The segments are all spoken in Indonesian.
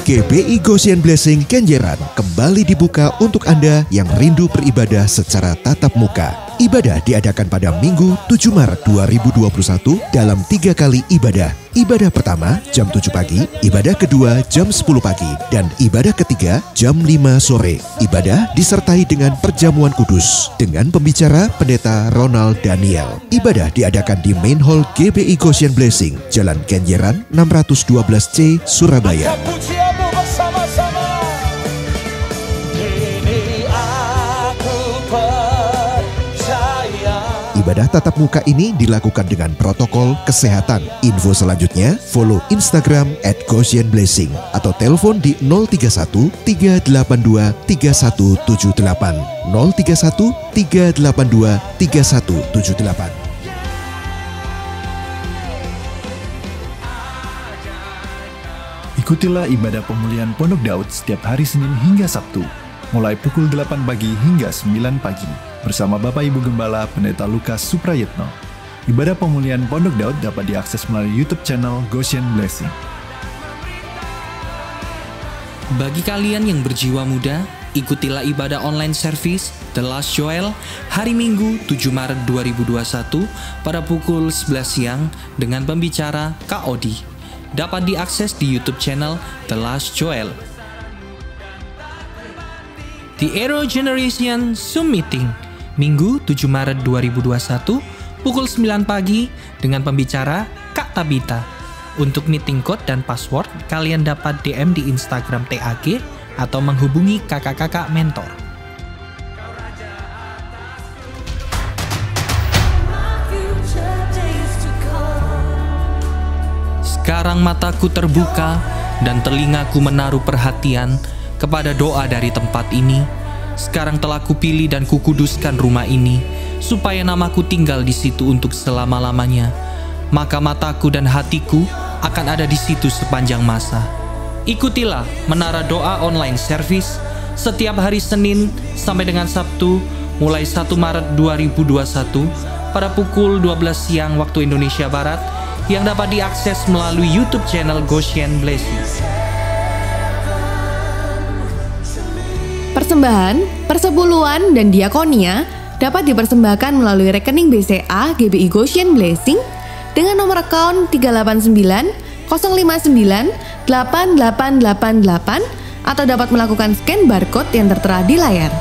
GBI Goshen Blessing Kenjeran kembali dibuka untuk Anda yang rindu beribadah secara tatap muka. Ibadah diadakan pada Minggu 7 Maret 2021 dalam 3 kali ibadah. Ibadah pertama jam 7 pagi, ibadah kedua jam 10 pagi, dan ibadah ketiga jam 5 sore. Ibadah disertai dengan perjamuan kudus dengan pembicara Pendeta Ronald Daniel. Ibadah diadakan di Main Hall GBI Goshen Blessing, Jalan Kenjeran 612C, Surabaya. Ibadah tatap muka ini dilakukan dengan protokol kesehatan. Info selanjutnya, follow Instagram @GoshenBlessing atau telepon di 031 382 3178 031 382 3178. Ikutilah ibadah pemulihan Pondok Daud setiap hari Senin hingga Sabtu, mulai pukul 8 pagi hingga 9 pagi, bersama Bapak Ibu Gembala Pendeta Lukas Suprayitno. Ibadah pemulihan Pondok Daud dapat diakses melalui YouTube channel Goshen Blessing. Bagi kalian yang berjiwa muda, ikutilah ibadah online service The Last Joel hari Minggu 7 Maret 2021 pada pukul 11 siang dengan pembicara Kak Odi. Dapat diakses di YouTube channel The Last Joel. The Arrow Generation Zoom Meeting Minggu 7 Maret 2021 pukul 9 pagi dengan pembicara Kak Tabita. Untuk meeting code dan password, kalian dapat DM di Instagram TAG atau menghubungi kakak-kakak mentor. Sekarang mataku terbuka dan telingaku menaruh perhatian kepada doa dari tempat ini. Sekarang telah kupilih dan kukuduskan rumah ini, supaya namaku tinggal di situ untuk selama-lamanya. Maka mataku dan hatiku akan ada di situ sepanjang masa. Ikutilah Menara Doa Online Service setiap hari Senin sampai dengan Sabtu, mulai 1 Maret 2021 pada pukul 12 siang waktu Indonesia Barat, yang dapat diakses melalui YouTube channel Goshen Blessing. Persembahan, persepuluhan, dan diakonia dapat dipersembahkan melalui rekening BCA GBI Goshen Blessing dengan nomor akun 389 059 8888 atau dapat melakukan scan barcode yang tertera di layar.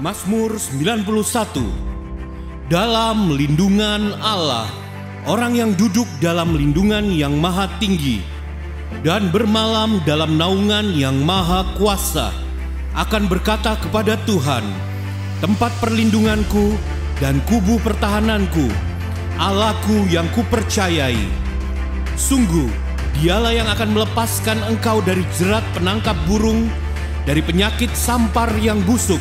Mazmur 91. Dalam lindungan Allah, orang yang duduk dalam lindungan yang maha tinggi dan bermalam dalam naungan yang maha kuasa akan berkata kepada Tuhan, tempat perlindunganku dan kubu pertahananku, Allahku yang kupercayai. Sungguh, dialah yang akan melepaskan engkau dari jerat penangkap burung, dari penyakit sampar yang busuk.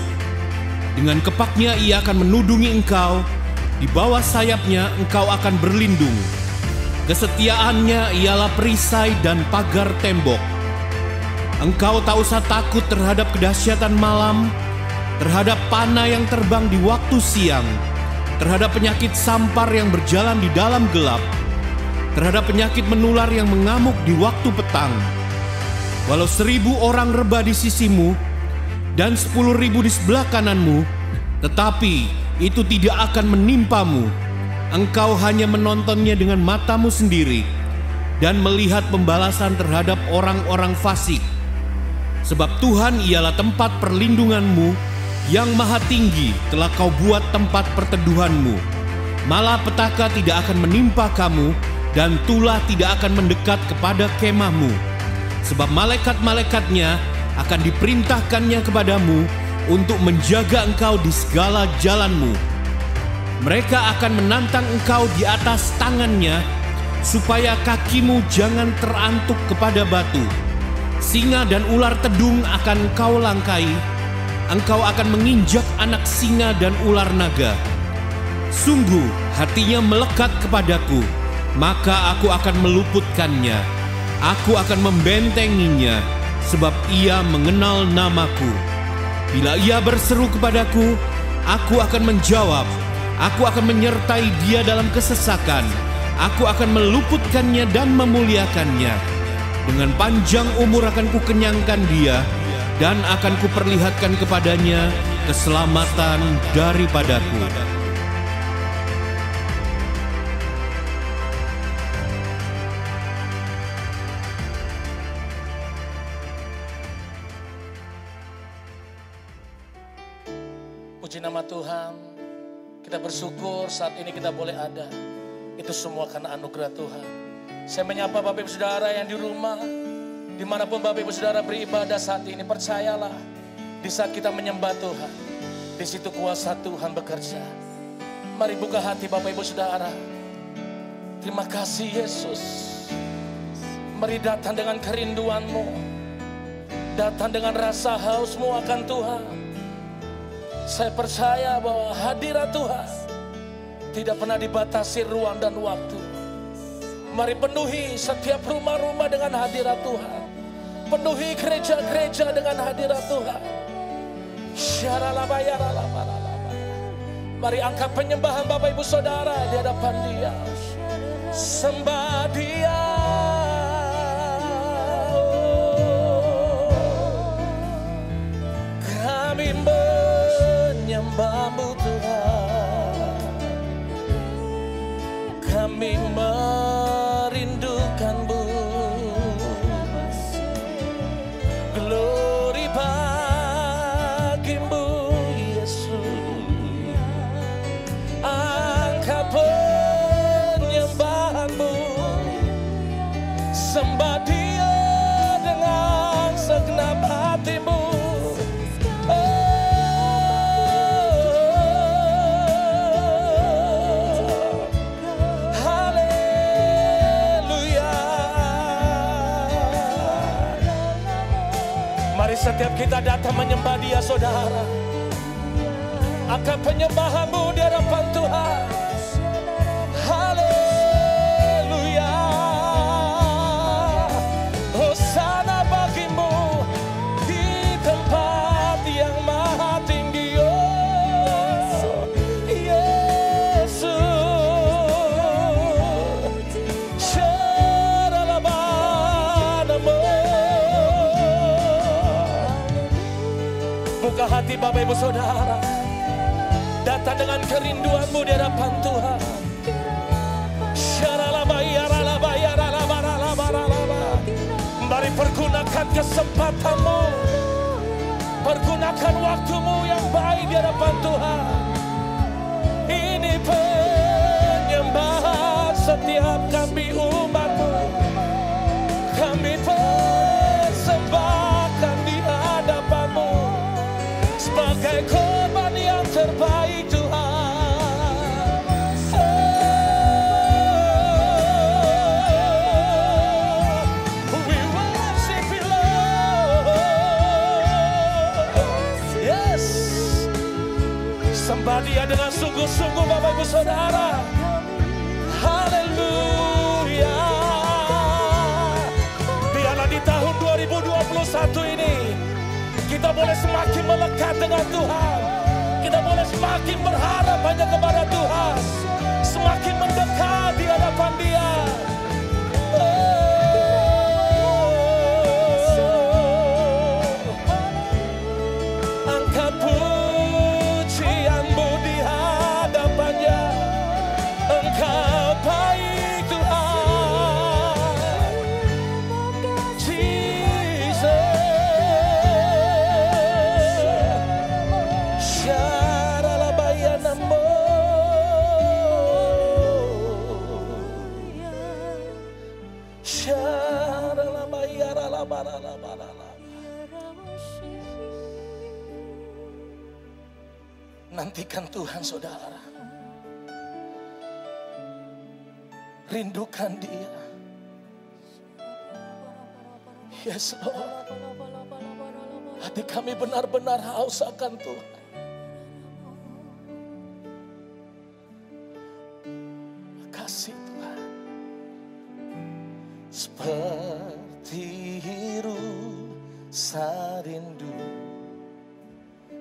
Dengan kepaknya ia akan menudungi engkau, di bawah sayapnya engkau akan berlindung. Kesetiaannya ialah perisai dan pagar tembok. Engkau tak usah takut terhadap kedahsyatan malam, terhadap panah yang terbang di waktu siang, terhadap penyakit sampar yang berjalan di dalam gelap, terhadap penyakit menular yang mengamuk di waktu petang. Walau 1000 orang rebah di sisimu dan 10.000 di sebelah kananmu, tetapi itu tidak akan menimpamu. Engkau hanya menontonnya dengan matamu sendiri dan melihat pembalasan terhadap orang-orang fasik. Sebab Tuhan ialah tempat perlindunganmu, yang maha tinggi telah kau buat tempat perteduhanmu. Malapetaka tidak akan menimpa kamu, dan tulah tidak akan mendekat kepada kemahmu. Sebab malaikat-malaikatnya akan diperintahkannya kepadamu untuk menjaga engkau di segala jalanmu. Mereka akan menantang engkau di atas tangannya, supaya kakimu jangan terantuk kepada batu. Singa dan ular tedung akan engkau langkai. Engkau akan menginjak anak singa dan ular naga. Sungguh hatinya melekat kepadaku, maka aku akan meluputkannya. Aku akan membentenginya, sebab ia mengenal namaku. Bila ia berseru kepadaku, aku akan menjawab. Aku akan menyertai dia dalam kesesakan. Aku akan meluputkannya dan memuliakannya. Dengan panjang umur akan kukenyangkan dia, dan akan kuperlihatkan kepadanya keselamatan daripadaku. Puji nama Tuhan. Kita bersyukur saat ini kita boleh ada. Itu semua karena anugerah Tuhan. Saya menyapa Bapak Ibu Saudara yang di rumah, dimanapun Bapak Ibu Saudara beribadah saat ini, percayalah, di saat kita menyembah Tuhan, di situ kuasa Tuhan bekerja. Mari buka hati Bapak Ibu Saudara. Terima kasih Yesus. Mari datang dengan kerinduanmu, datang dengan rasa hausmu akan Tuhan. Saya percaya bahwa hadirat Tuhan tidak pernah dibatasi ruang dan waktu. Mari penuhi setiap rumah-rumah dengan hadirat Tuhan. Penuhi gereja-gereja dengan hadirat Tuhan. Mari angkat penyembahan Bapak Ibu Saudara di hadapan Dia. Sembah Dia. Kami menyembah-Mu Tuhan. Kami merindukan-Mu. Glory bagi-Mu Yesus. Angkat penyembahan-Mu. Sembah Dia dengan segenap hati-Mu. Mari setiap kita datang menyembah Dia, saudara. Angkat penyembahan-Mu di hadapan Tuhan. Haleluya. Hosana bagi-Mu di tempat yang maha tinggi. Oh, Yesus. Buka hati Bapak Ibu Saudara. Datang dengan kerinduanmu di hadapan Tuhan. Mari pergunakan kesempatanmu. Pergunakan waktumu yang baik di hadapan Tuhan. Ini penyembahan setiap kami umat-Mu. Kami persembahkan di hadapan-Mu sebagai korban yang terbaik Tuhan. We worship You Lord. Yes. Sembah Dia dengan sungguh-sungguh Bapak Ibu Saudara. Haleluya. Biarlah di tahun 2021 ini kita boleh semakin melekat dengan Tuhan. Kita boleh semakin berharap hanya kepada Tuhan. Semakin mendekat di hadapan Dia. Angkat pujian-Mu di hadapan-Nya. Engkau baik Tuhan. Jesus. Nantikan Tuhan, saudara. Rindukan Dia. Yes, Lord. Hati kami benar-benar haus akan Tuhan. Makasih Tuhan. Seperti hiru sarindu,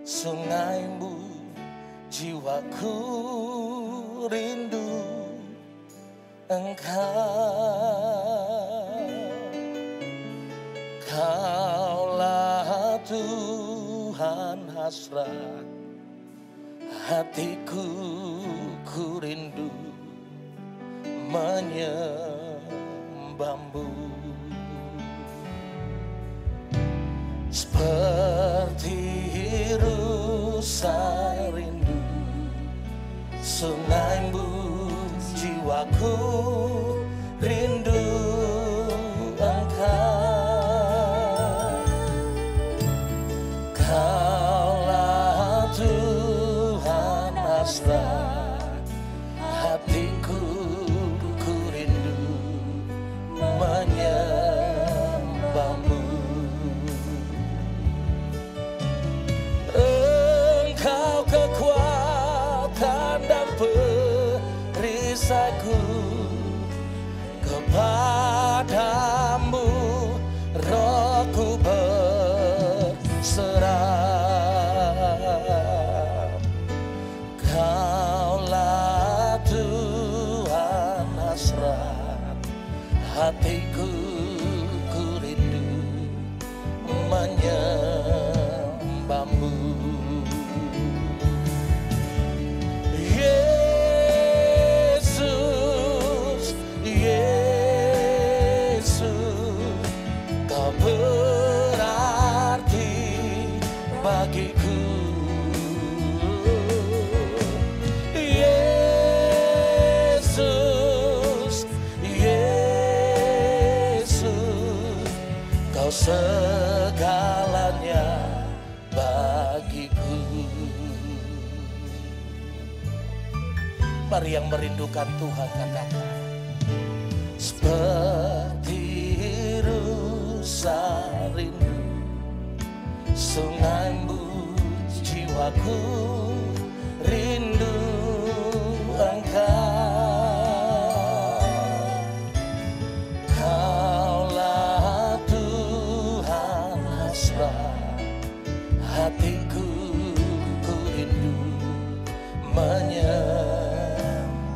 sungai-Mu jiwaku rindu Engkau. Kaulah Tuhan hasrat hatiku, ku rindu menyembahmu. Seperti rusa rindu sungaimu, jiwaku rindu Engkau. Kaulah Tuhan hasrat hatiku, ku rindu menyembahmu. Engkau kekuatan dan perisaiku, kepadamu rohku berserah. Kaulah Tuhan hasrat hatiku, ku rindu menyembahmu. Yesus, Yesus, Kau berarti bagiku. Yesus, Yesus, Kau segalanya bagiku. Mari yang merindukan Tuhan katakan, seperti rusa rindu sungaimu, jiwaku rindu Engkau. Kaulah Tuhan hasrat hatiku, ku rindu menyembahmu.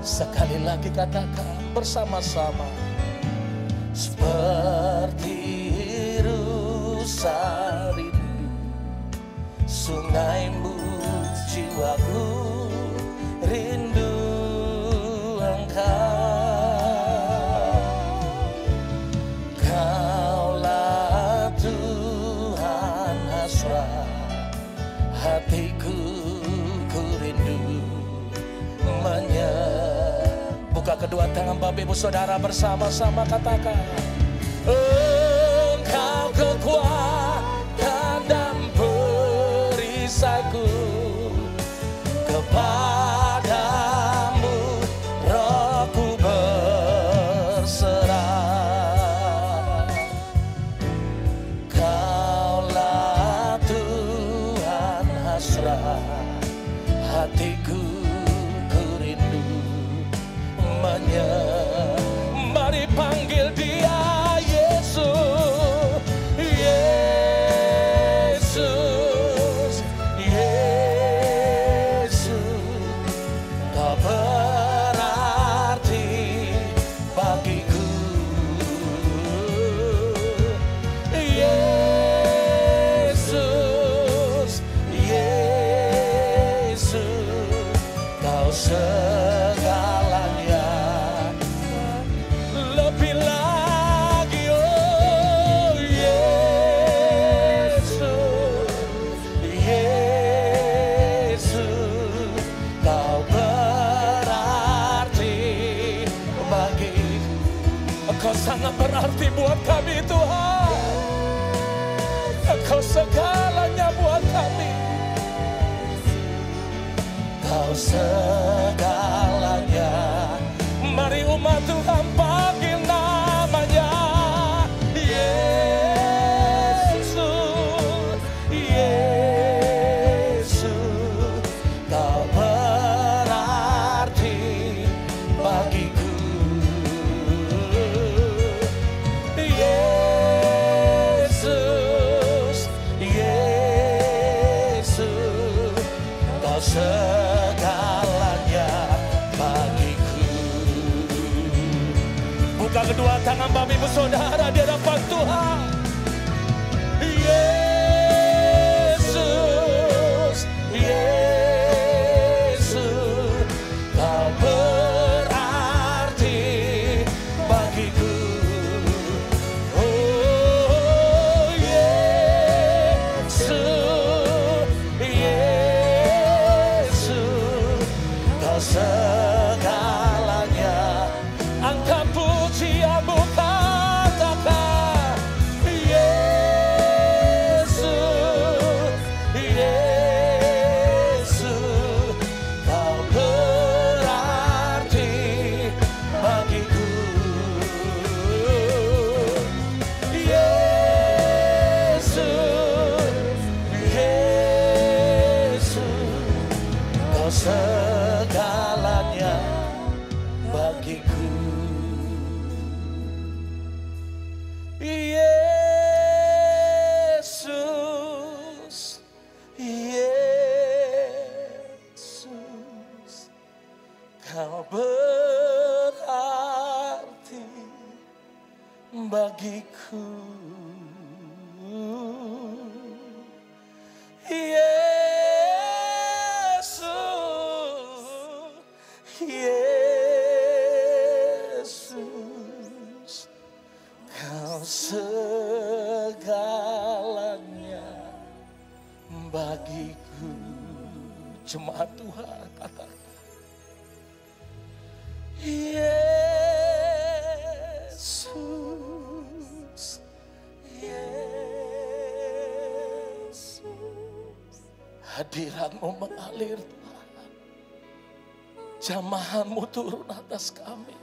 Sekali lagi katakan bersama-sama, seperti rusa rindu sungaimu, jiwaku rindu Engkau. Kaulah Tuhan hasrat hatiku, ku rindu menyembahmu. Buka kedua tangan Bapak Ibu Saudara bersama-sama katakan, Engkau kekuatan dan perisaiku, kepadamu rohku berserah. Kaulah Tuhan hasrat hatiku, ku rindu menyembahmu. Mari panggil Dia, Yesus, Yesus, Yesus, Kau berarti bagiku. Yesus, Yesus, Kau segalanya. Lebih lagi, oh Yesus, Yesus, Kau berarti bagiku. Engkau sangat berarti buat kami Tuhan. Engkau segalanya buat kami. Kau segalanya. Mari umat Tuhan panggil namanya. Yesus, Yesus, Kau berarti bagiku. Yesus, Yesus, Kau segalanya. Buka kedua tangan Bapak Ibu Saudara di hadapan Tuhan. Yesus, Yesus, Kau berarti bagiku. Oh Yesus, Yesus, Kau segalanya. Angkat pujianmu, katakan Yesus, Yesus, Kau berarti bagiku. Yesus, Yesus, Kau segalanya bagiku. Yesus, Yesus, Kau berarti bagiku. Yesus, Kau segalanya bagiku. Jemaat Tuhan, katakan Yesus, Yesus. Hadirat-Mu mengalir Tuhan. Jamahan-Mu turun atas kami.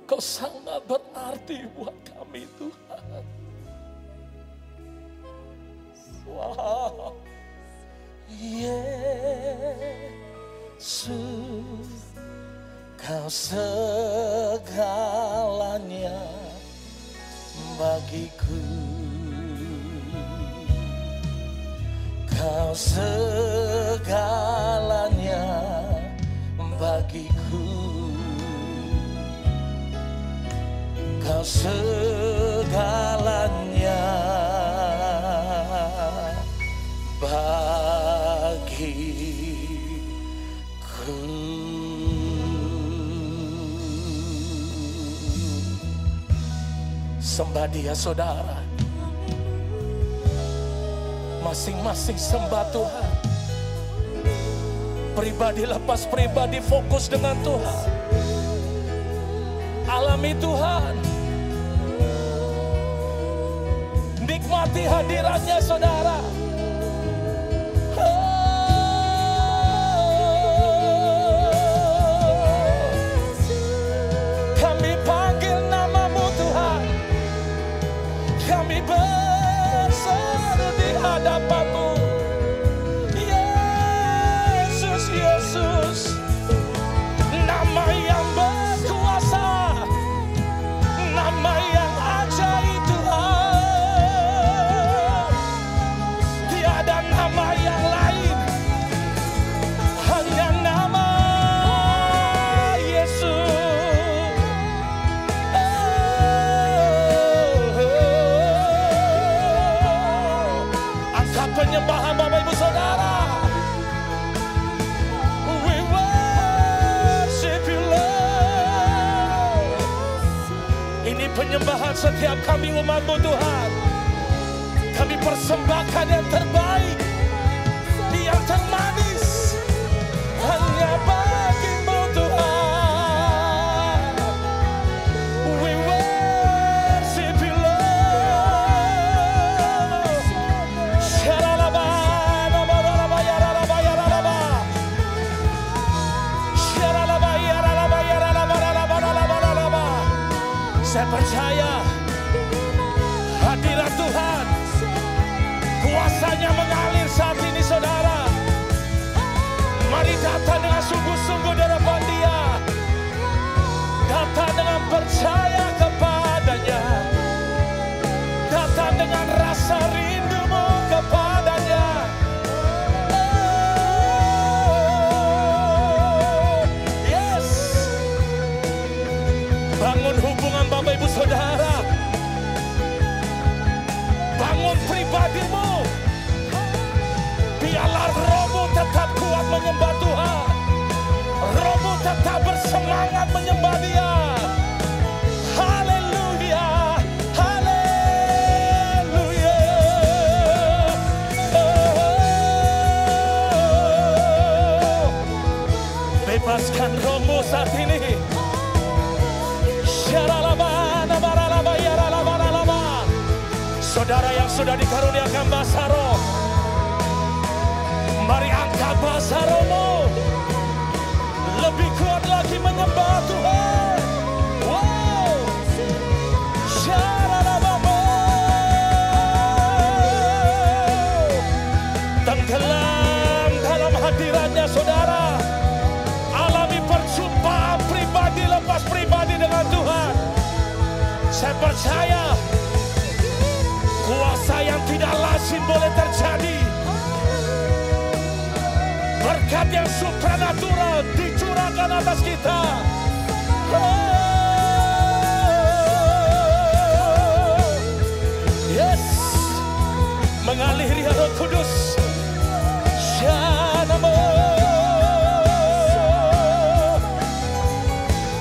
Kau sangat berarti buat kami Tuhan. Wow. Yesus, Kau segalanya bagiku. Kau segalanya bagiku. Kau segalanya bagiku. Sembah Dia saudara. Masing-masing sembah Tuhan. Pribadi lepas pribadi, fokus dengan Tuhan. Alami Tuhan. Nikmati hadiratnya saudara. Kami panggil nama-Mu Tuhan. Kami berseru di hadapan-Mu. Yesus, Yesus, nama yang berkuasa, nama yang ajaib Tuhan. Tiada nama yang lain, hanya nama Yesus. Angkat penyembahan Bapak Ibu Saudara. We worship You Lord. Ini penyembahan setiap kami umat-Mu Tuhan. Kami persembahkan yang terbaik, yang termanis, hanya bagi-Mu Tuhan. We worship You Lord. Syaralaba, nabaralaba, yaralaba, yaralaba. Syaralaba, yaralaba, yaralaba, yaralaba, yaralaba, yaralaba. Saya percaya hadirat Tuhan, kuasanya mengalir saat ini saudara. Mari datang dengan sungguh-sungguh di hadapan Dia. Datang dengan percaya kepada-Nya. Datang dengan rasa rindumu kepada-Nya. Oh, yes. menyembah Tuhan. Rohmu tetap bersemangat menyembah Dia. Haleluya, haleluya. Bebaskan rohmu saat ini. Saudara yang sudah dikaruniakan bahasa roh, mari angkat bahasa rohmu. Lebih kuat lagi menyembah Tuhan. Wow. Tenggelam dalam hadiratnya saudara. Alami perjumpaan pribadi lepas pribadi dengan Tuhan. Saya percaya kuasa yang tidak lazim boleh terjadi. Berkat yang supranatural dicurahkan atas kita. Yes, mengalir ya Roh Kudus. Shanamo,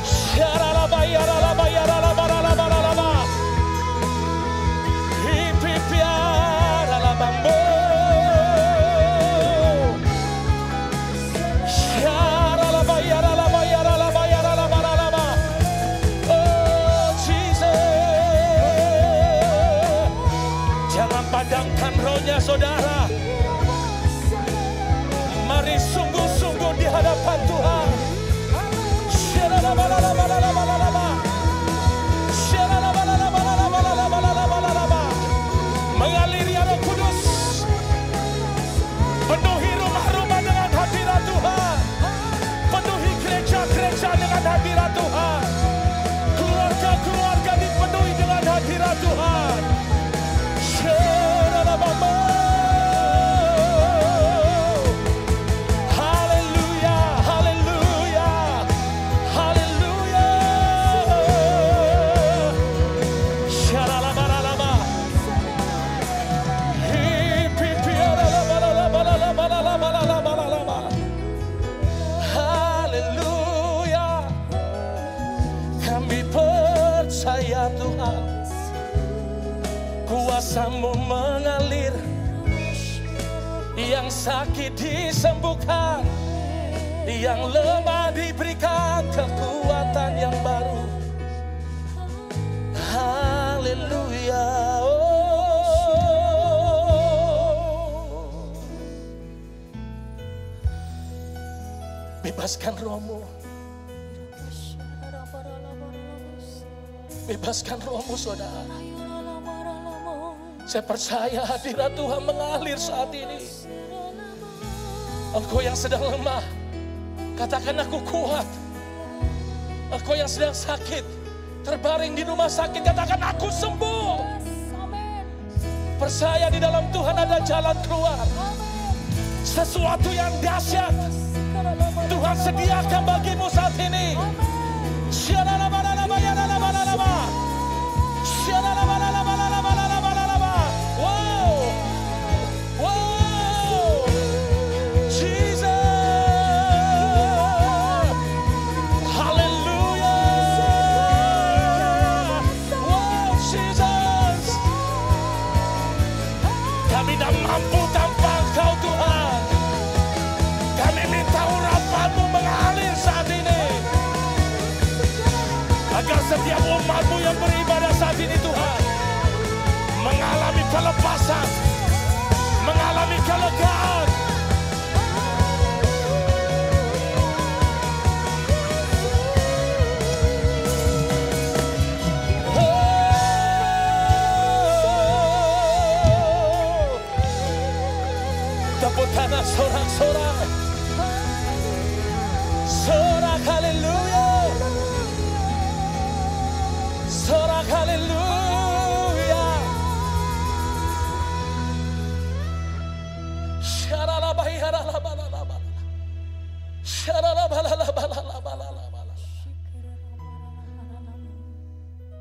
sharalaba yaralaba yaralaba yaralaba, hipipiara bambo. Padamkan rohnya saudara. Mari sungguh-sungguh di hadapan Tuhan. Mengalir ya Roh Kudus. Penuhi rumah-rumah dengan hadirat Tuhan. Penuhi gereja-gereja dengan hadirat Tuhan. Keluarga-keluarga dipenuhi dengan hadirat Tuhan. Haleluya, haleluya, haleluya. Shalalabalaba. Haleluya. Kami percaya Tuhan, kuasa-Mu mengalir, yang sakit disembuhkan, yang lemah diberikan kekuatan yang baru. Haleluya. Bebaskan rohmu. Bebaskan rohmu saudara. Saya percaya hadirat Tuhan mengalir saat ini. Engkau yang sedang lemah, katakan aku kuat. Engkau yang sedang sakit, terbaring di rumah sakit, katakan aku sembuh. Percaya di dalam Tuhan ada jalan keluar. Sesuatu yang dahsyat Tuhan sediakan bagimu saat ini. Kami tak mampu tanpa Engkau Tuhan. Kami minta urapan-Mu mengalir saat ini. Agar setiap umat-Mu yang beribadah saat ini Tuhan mengalami pelepasan, mengalami kelegaan. Tepuk tangan sorak-sorak. Sorak haleluya. Sorak haleluya. Syaralabayaralabalalabalala. Syaralabalalabalalabalala.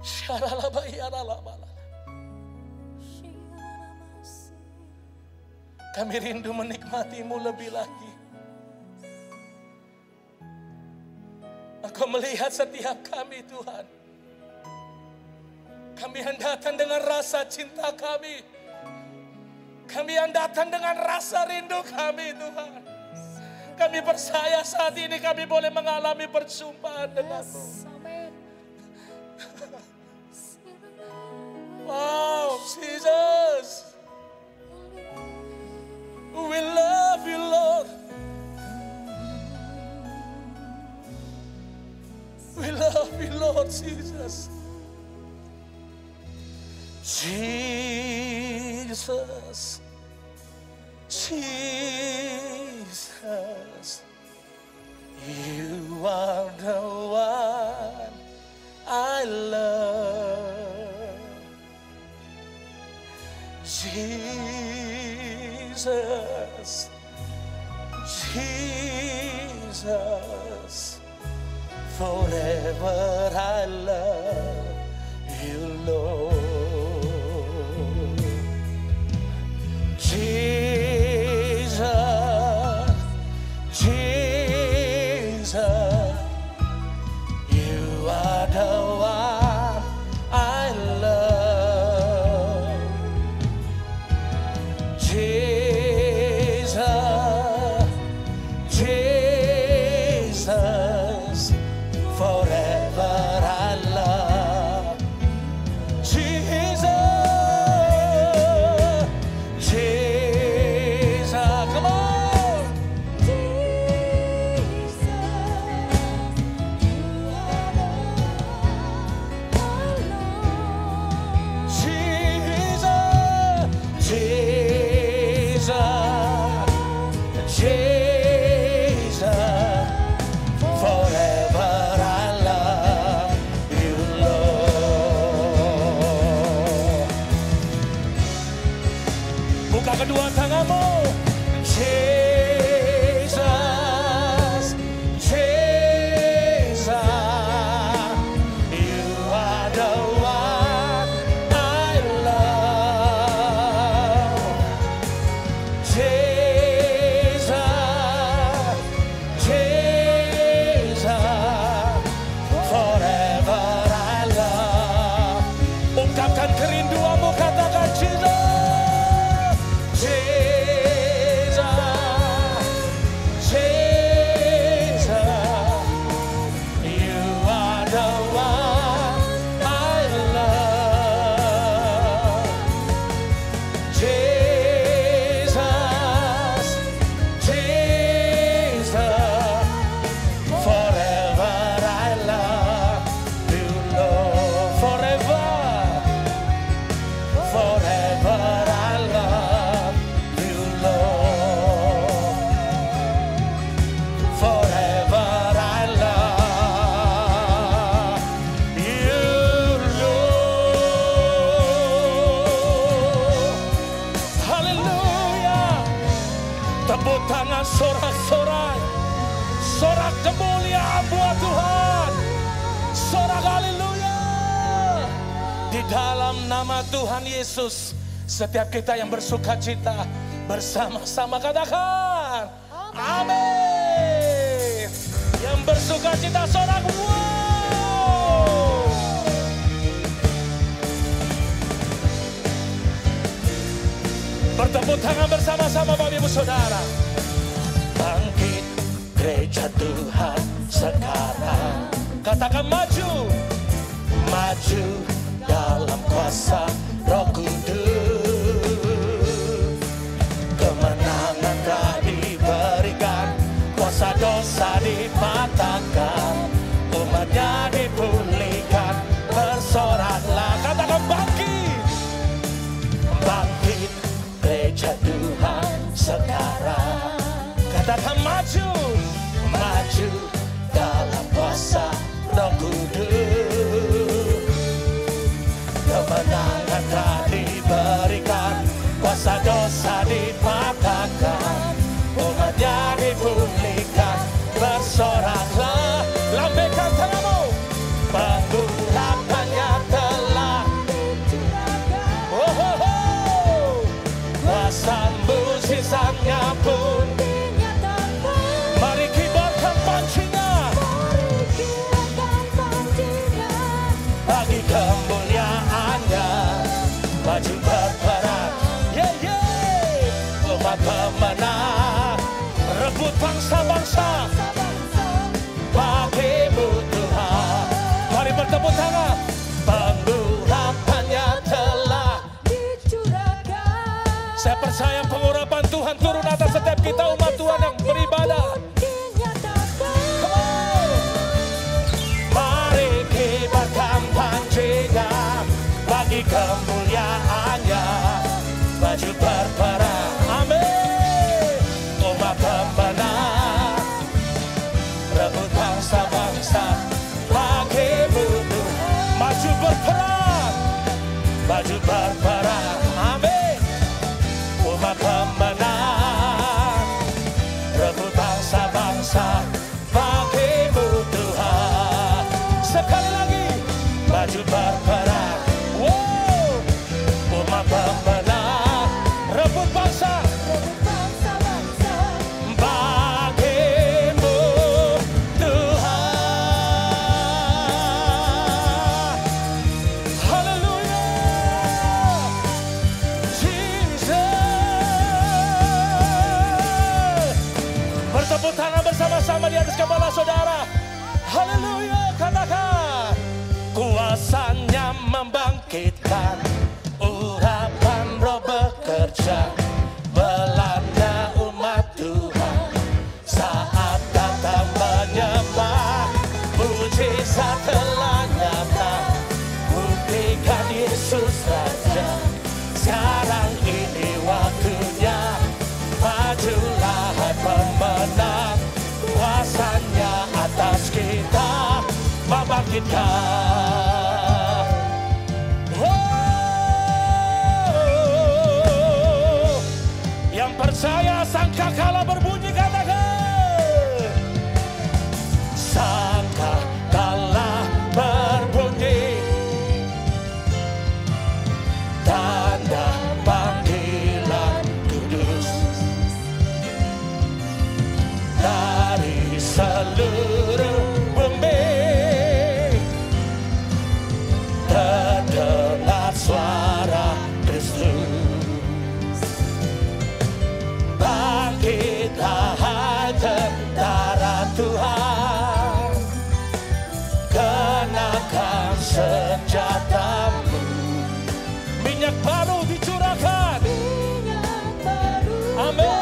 Syaralabayaralabalala. Kami rindu menikmati-Mu lebih lagi. Engkau melihat setiap kami Tuhan. Kami yang datang dengan rasa cinta kami. Kami yang datang dengan rasa rindu kami Tuhan. Kami percaya saat ini kami boleh mengalami perjumpaan denganmu. Wow, Jesus. We love you, Lord. We love you, Lord Jesus. Jesus. Jesus. You are the one I love. Jesus. Jesus. Forever I love you, Lord. Jesus, Jesus, you are the one I love. Jesus, Jesus, forever I love. Jesus, Jesus, come on. Jesus, Jesus, Jesus, forever I love you, Lord. Buka kedua tanganmu. Jesus, Jesus, you are the one I love. Jesus, Jesus, forever I love. Ungkapkan kerinduanmu, katakan Jesus, Jesus, Jesus, you are the one I love. Jesus, Jesus, forever I love you, Lord. Forever, forever I love you, Lord. Forever I love you, Lord. Haleluya. Tepuk tangan sorak-sorai. Sorak kemuliaan buat Tuhan. Sorak haleluya. Di dalam nama Tuhan Yesus, setiap kita yang bersuka cita bersama-sama katakan amin. Yang bersuka cita sorak wow. Bertepuk tangan bersama-sama Bapak Ibu Saudara. Bangkit gereja Tuhan sekarang. Katakan maju. Maju dalam kuasa Roh Kudus. Kemenangan telah diberikan, kuasa dosa dipatahkan, umatnya dipulihkan, bersoraklah. Katakan bangkit. Bangkit gereja Tuhan sekarang. Katakan maju. Maju dalam kuasa Roh Kudus. Kemenangan telah diberikan, kuasa dosa dipatahkan, umatnya dipulihkan, bersoraklah. Lambaikan tanganmu. Pengharapannya telah oh, oh, oh. Kuasa mujizatnya pun. Mari kibarkan pancinya. bangsa-bangsa bagimu Tuhan. Mari bertepuk tangan. Pengurapannya telah dicurahkan. Saya percaya pengurapan Tuhan turun atas setiap kita umat Tuhan yang beribadah. Mari kibarkan panjinya bagi kemuliaannya. Baju berperang, amin. Umat pemenang, rebut bangsa-bangsa bagimu Tuhan. Maju berperang, baju berperang, amin. Umat pemenang, rebut bangsa-bangsa bagimu Tuhan. Sekali lagi, baju berperang, wow. Umat pemenang, rebut bangsa, bagimu Tuhan. Haleluya, Jesus. Bertepuk tangan bersama-sama di atas kepala saudara. Haleluya, katakan. Kuasanya membangkitkan, urapan roh bekerja, melanda umat Tuhan. Saat datang menyembah, mujizat telah nyata. Buktikan Yesus Raja, sekarang ini waktunya. Majulah hai pemenang, kuasanya atas kita membangkitkan. Oh, yang percaya sangkakala berbunyi, katakan. Sangkakala berbunyi, tanda panggilan kudus dari seluruh bumi. Terdengar suara Kristus. Bangkitlah hai tentara Tuhan, kenakan senjatamu. Minyak baru dicurahkan, amin.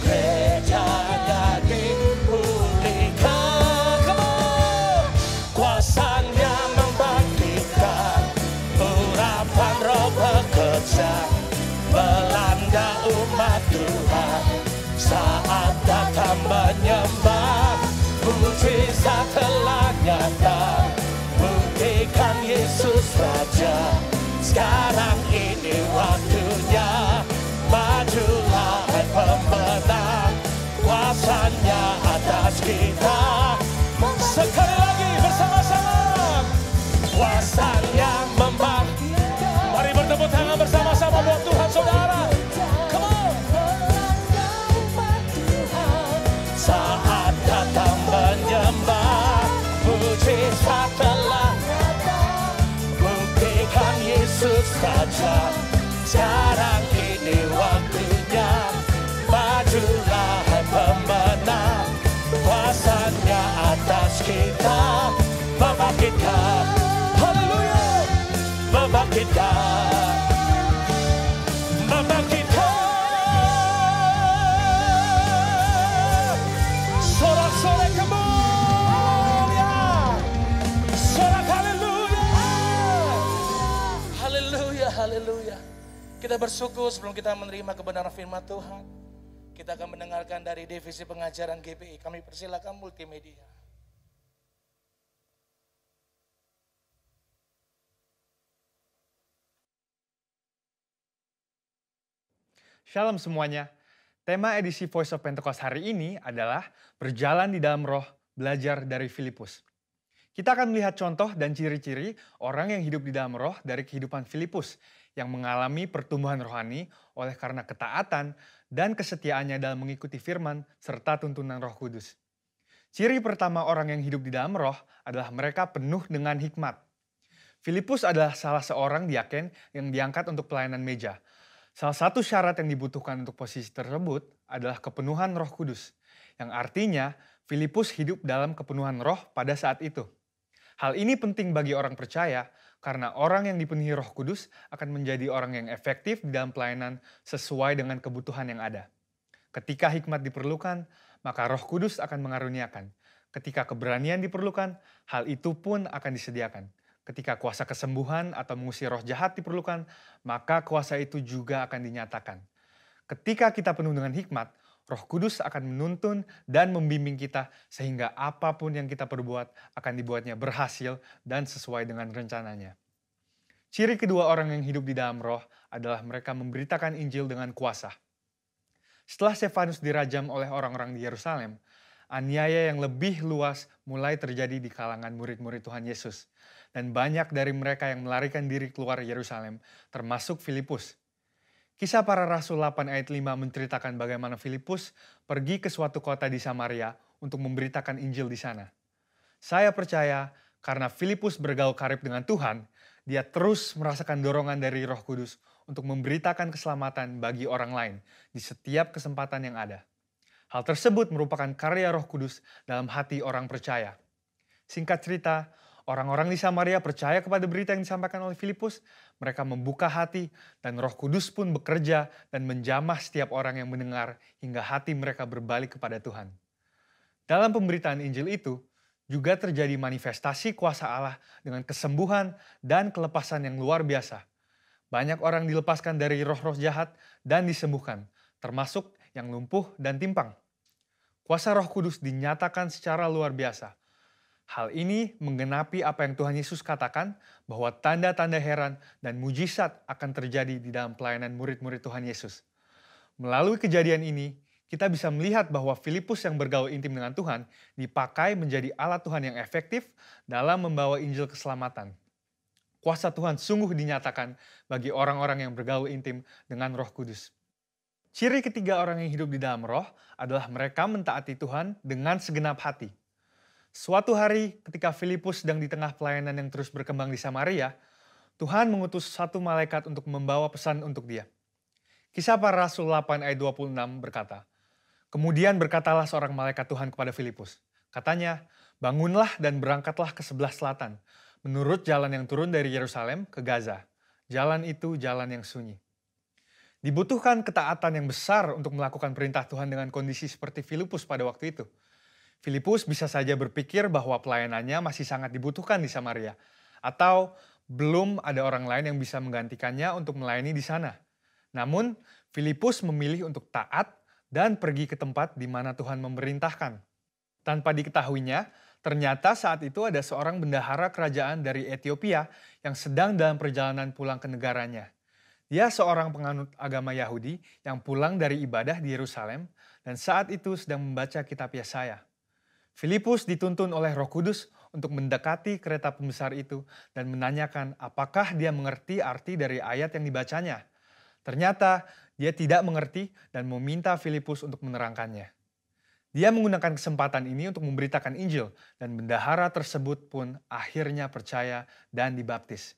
Gerejanya dipulihkan, come on. Kuasanya membangkitkan, urapan roh bekerja, melanda umat Tuhan. Saat datang menyembah, mujizat telah nyata. Buktikan Yesus Raja, sekarang ini waktunya. Majulah hai pemenang, kuasanya atas kita. Sekali lagi bersama-sama, kuasanya membangkitkan. Mari bertepuk tangan bersama-sama buat Tuhan saudara. Come on. Saat datang menyembah, mujizat telah nyata. Buktikan Yesus Raja, sekarang ini waktunya. Majulah hai pemenang, kuasanya atas kita. Membangkitkan, haleluya. Membangkitkan, membangkitkan. Sorak-sorai kemuliaan, sorak haleluya. Haleluya, haleluya. Kita bersyukur sebelum kita menerima kebenaran firman Tuhan. Kita akan mendengarkan dari divisi pengajaran GBI. Kami persilakan multimedia. Shalom semuanya. Tema edisi Voice of Pentecost hari ini adalah berjalan di dalam roh, belajar dari Filipus. Kita akan melihat contoh dan ciri-ciri orang yang hidup di dalam roh dari kehidupan Filipus yang mengalami pertumbuhan rohani oleh karena ketaatan dan kesetiaannya dalam mengikuti firman serta tuntunan Roh Kudus. Ciri pertama orang yang hidup di dalam roh adalah mereka penuh dengan hikmat. Filipus adalah salah seorang diaken yang diangkat untuk pelayanan meja. Salah satu syarat yang dibutuhkan untuk posisi tersebut adalah kepenuhan Roh Kudus, yang artinya Filipus hidup dalam kepenuhan roh pada saat itu. Hal ini penting bagi orang percaya karena orang yang dipenuhi Roh Kudus akan menjadi orang yang efektif di dalam pelayanan sesuai dengan kebutuhan yang ada. Ketika hikmat diperlukan, maka Roh Kudus akan mengaruniakan. Ketika keberanian diperlukan, hal itu pun akan disediakan. Ketika kuasa kesembuhan atau mengusir roh jahat diperlukan, maka kuasa itu juga akan dinyatakan. Ketika kita penuh dengan hikmat, Roh Kudus akan menuntun dan membimbing kita sehingga apapun yang kita perbuat akan dibuatnya berhasil dan sesuai dengan rencananya. Ciri kedua orang yang hidup di dalam roh adalah mereka memberitakan Injil dengan kuasa. Setelah Stefanus dirajam oleh orang-orang di Yerusalem, aniaya yang lebih luas mulai terjadi di kalangan murid-murid Tuhan Yesus. Dan banyak dari mereka yang melarikan diri keluar Yerusalem, termasuk Filipus. Kisah para Rasul 8 ayat 5 menceritakan bagaimana Filipus pergi ke suatu kota di Samaria untuk memberitakan Injil di sana. Saya percaya karena Filipus bergaul karib dengan Tuhan, dia terus merasakan dorongan dari Roh Kudus untuk memberitakan keselamatan bagi orang lain di setiap kesempatan yang ada. Hal tersebut merupakan karya Roh Kudus dalam hati orang percaya. Singkat cerita, orang-orang di Samaria percaya kepada berita yang disampaikan oleh Filipus. Mereka membuka hati dan Roh Kudus pun bekerja dan menjamah setiap orang yang mendengar hingga hati mereka berbalik kepada Tuhan. Dalam pemberitaan Injil itu, juga terjadi manifestasi kuasa Allah dengan kesembuhan dan kelepasan yang luar biasa. Banyak orang dilepaskan dari roh-roh jahat dan disembuhkan, termasuk yang lumpuh dan timpang. Kuasa Roh Kudus dinyatakan secara luar biasa. Hal ini menggenapi apa yang Tuhan Yesus katakan bahwa tanda-tanda heran dan mujizat akan terjadi di dalam pelayanan murid-murid Tuhan Yesus. Melalui kejadian ini, kita bisa melihat bahwa Filipus yang bergaul intim dengan Tuhan dipakai menjadi alat Tuhan yang efektif dalam membawa Injil keselamatan. Kuasa Tuhan sungguh dinyatakan bagi orang-orang yang bergaul intim dengan Roh Kudus. Ciri ketiga orang yang hidup di dalam roh adalah mereka mentaati Tuhan dengan segenap hati. Suatu hari ketika Filipus sedang di tengah pelayanan yang terus berkembang di Samaria, Tuhan mengutus satu malaikat untuk membawa pesan untuk dia. Kisah para Rasul 8 ayat 26 berkata, "Kemudian berkatalah seorang malaikat Tuhan kepada Filipus. Katanya, bangunlah dan berangkatlah ke sebelah selatan, menurut jalan yang turun dari Yerusalem ke Gaza. Jalan itu jalan yang sunyi." Dibutuhkan ketaatan yang besar untuk melakukan perintah Tuhan dengan kondisi seperti Filipus pada waktu itu. Filipus bisa saja berpikir bahwa pelayanannya masih sangat dibutuhkan di Samaria, atau belum ada orang lain yang bisa menggantikannya untuk melayani di sana. Namun, Filipus memilih untuk taat dan pergi ke tempat di mana Tuhan memerintahkan. Tanpa diketahuinya, ternyata saat itu ada seorang bendahara kerajaan dari Ethiopia yang sedang dalam perjalanan pulang ke negaranya. Dia seorang penganut agama Yahudi yang pulang dari ibadah di Yerusalem dan saat itu sedang membaca kitab Yesaya. Filipus dituntun oleh Roh Kudus untuk mendekati kereta pembesar itu dan menanyakan apakah dia mengerti arti dari ayat yang dibacanya. Ternyata dia tidak mengerti dan meminta Filipus untuk menerangkannya. Dia menggunakan kesempatan ini untuk memberitakan Injil dan bendahara tersebut pun akhirnya percaya dan dibaptis.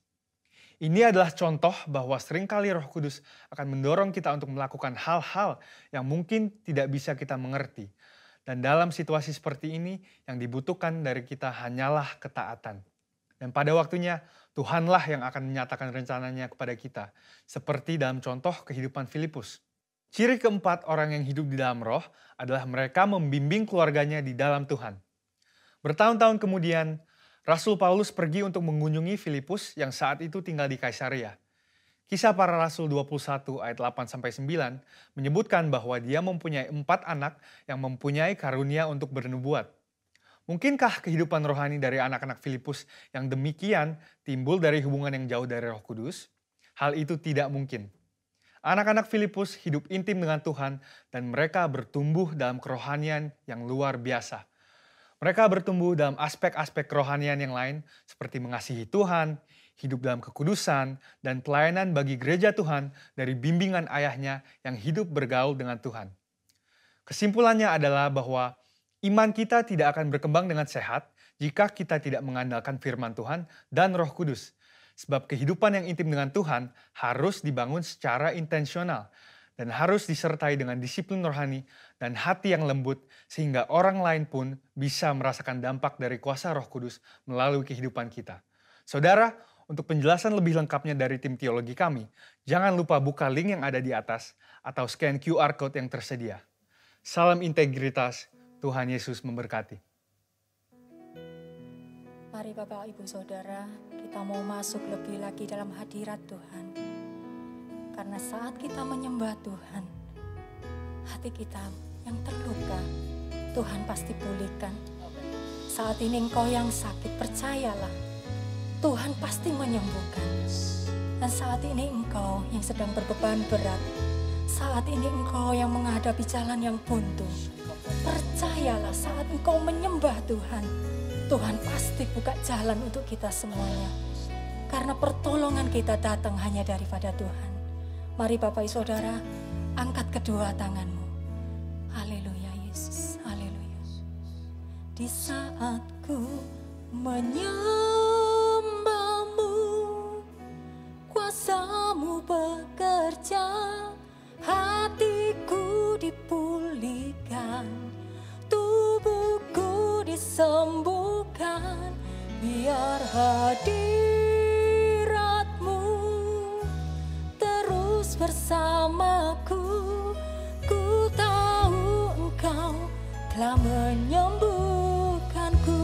Ini adalah contoh bahwa seringkali Roh Kudus akan mendorong kita untuk melakukan hal-hal yang mungkin tidak bisa kita mengerti. Dan dalam situasi seperti ini, yang dibutuhkan dari kita hanyalah ketaatan. Dan pada waktunya, Tuhanlah yang akan menyatakan rencananya kepada kita, seperti dalam contoh kehidupan Filipus. Ciri keempat orang yang hidup di dalam roh adalah mereka membimbing keluarganya di dalam Tuhan. Bertahun-tahun kemudian, Rasul Paulus pergi untuk mengunjungi Filipus yang saat itu tinggal di Kaisaria. Kisah para Rasul 21 ayat 8-9 menyebutkan bahwa dia mempunyai 4 anak yang mempunyai karunia untuk bernubuat. Mungkinkah kehidupan rohani dari anak-anak Filipus yang demikian timbul dari hubungan yang jauh dari Roh Kudus? Hal itu tidak mungkin. Anak-anak Filipus hidup intim dengan Tuhan dan mereka bertumbuh dalam kerohanian yang luar biasa. Mereka bertumbuh dalam aspek-aspek kerohanian yang lain seperti mengasihi Tuhan, hidup dalam kekudusan, dan pelayanan bagi gereja Tuhan dari bimbingan ayahnya yang hidup bergaul dengan Tuhan. Kesimpulannya adalah bahwa iman kita tidak akan berkembang dengan sehat jika kita tidak mengandalkan firman Tuhan dan Roh Kudus. Sebab kehidupan yang intim dengan Tuhan harus dibangun secara intensional dan harus disertai dengan disiplin rohani dan hati yang lembut sehingga orang lain pun bisa merasakan dampak dari kuasa Roh Kudus melalui kehidupan kita. Saudara, untuk penjelasan lebih lengkapnya dari tim teologi kami, jangan lupa buka link yang ada di atas atau scan QR Code yang tersedia. Salam integritas, Tuhan Yesus memberkati. Mari Bapak, Ibu, Saudara, kita mau masuk lebih lagi dalam hadirat Tuhan. Karena saat kita menyembah Tuhan, hati kita yang terluka, Tuhan pasti pulihkan. Saat ini engkau yang sakit, percayalah, Tuhan pasti menyembuhkan. Dan saat ini engkau yang sedang berbeban berat, saat ini engkau yang menghadapi jalan yang buntu, percayalah saat engkau menyembah Tuhan, Tuhan pasti buka jalan untuk kita semuanya. Karena pertolongan kita datang hanya daripada Tuhan. Mari Bapak Ibu Saudara, angkat kedua tanganmu. Haleluya Yesus, haleluya. Di saat ku menyembahmu, kuasa-Mu bekerja, hatiku dipulihkan, tubuhku disembuhkan, biar hadirat-Mu terus bersamaku. Ku tahu Engkau telah menyembuhkanku.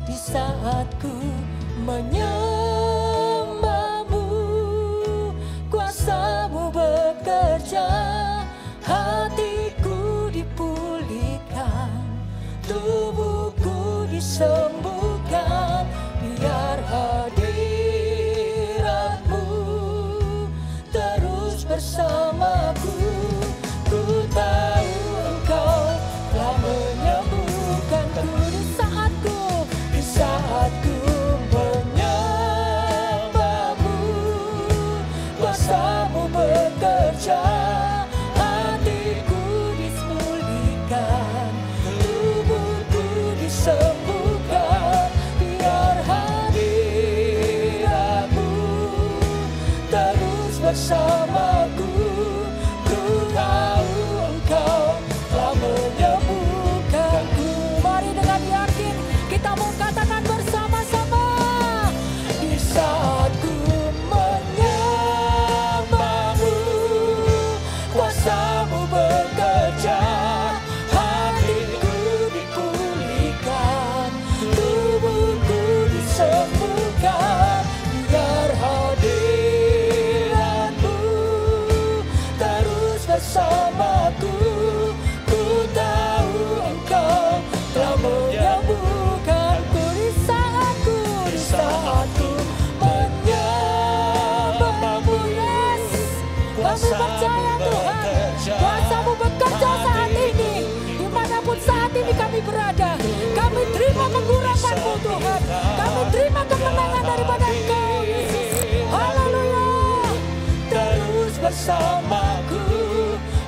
Di saat ku menyembahmu, kuasa-Mu bekerja, hatiku dipulihkan, tubuhku disembuhkan, biar hadirat-Mu terus bersamaku. Ku tahu Engkau telah menyembuhkanku. Di saat ku menyembahmu, kuasa-Mu bekerja, hatiku dipulihkan, tubuhku disembuhkan, biar hadirat-Mu terus bersamaku. Ku tahu Engkau telah menyembuhkanku. Mari dengan yakin kita mau katakan bersama-sama. Di saat ku menyembahmu, kuasa-Mu bekerja, hatiku dipulihkan, tubuhku disembuhkan, biar hadirat-Mu terus bersamaku. Ku tahu Engkau telah menyembuhkanku. Di saat ku menyembahmu, yes. Kami percaya Tuhan, kuasa-Mu bekerja saat ini. Dimanapun saat ini kami berada, kami terima pengurapan-Mu Tuhan. Kami terima kemenangan daripada Engkau Yesus. Haleluya. Terus bersamaku.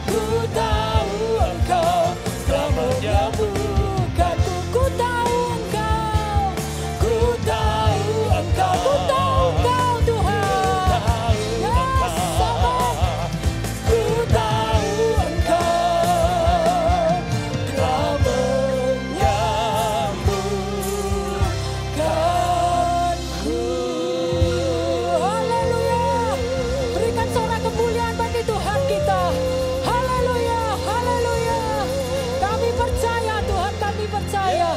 Ku tahu Engkau telah menyembuhkanku. Ku tahu Engkau, ku tahu Engkau, ku tahu Engkau Tuhan. Yes, sama. Ku tahu Engkau telah menyembuhkanku. Haleluya. Berikan sorak kemuliaan bagi Tuhan kita. Haleluya, haleluya. Kami percaya Tuhan, kami percaya.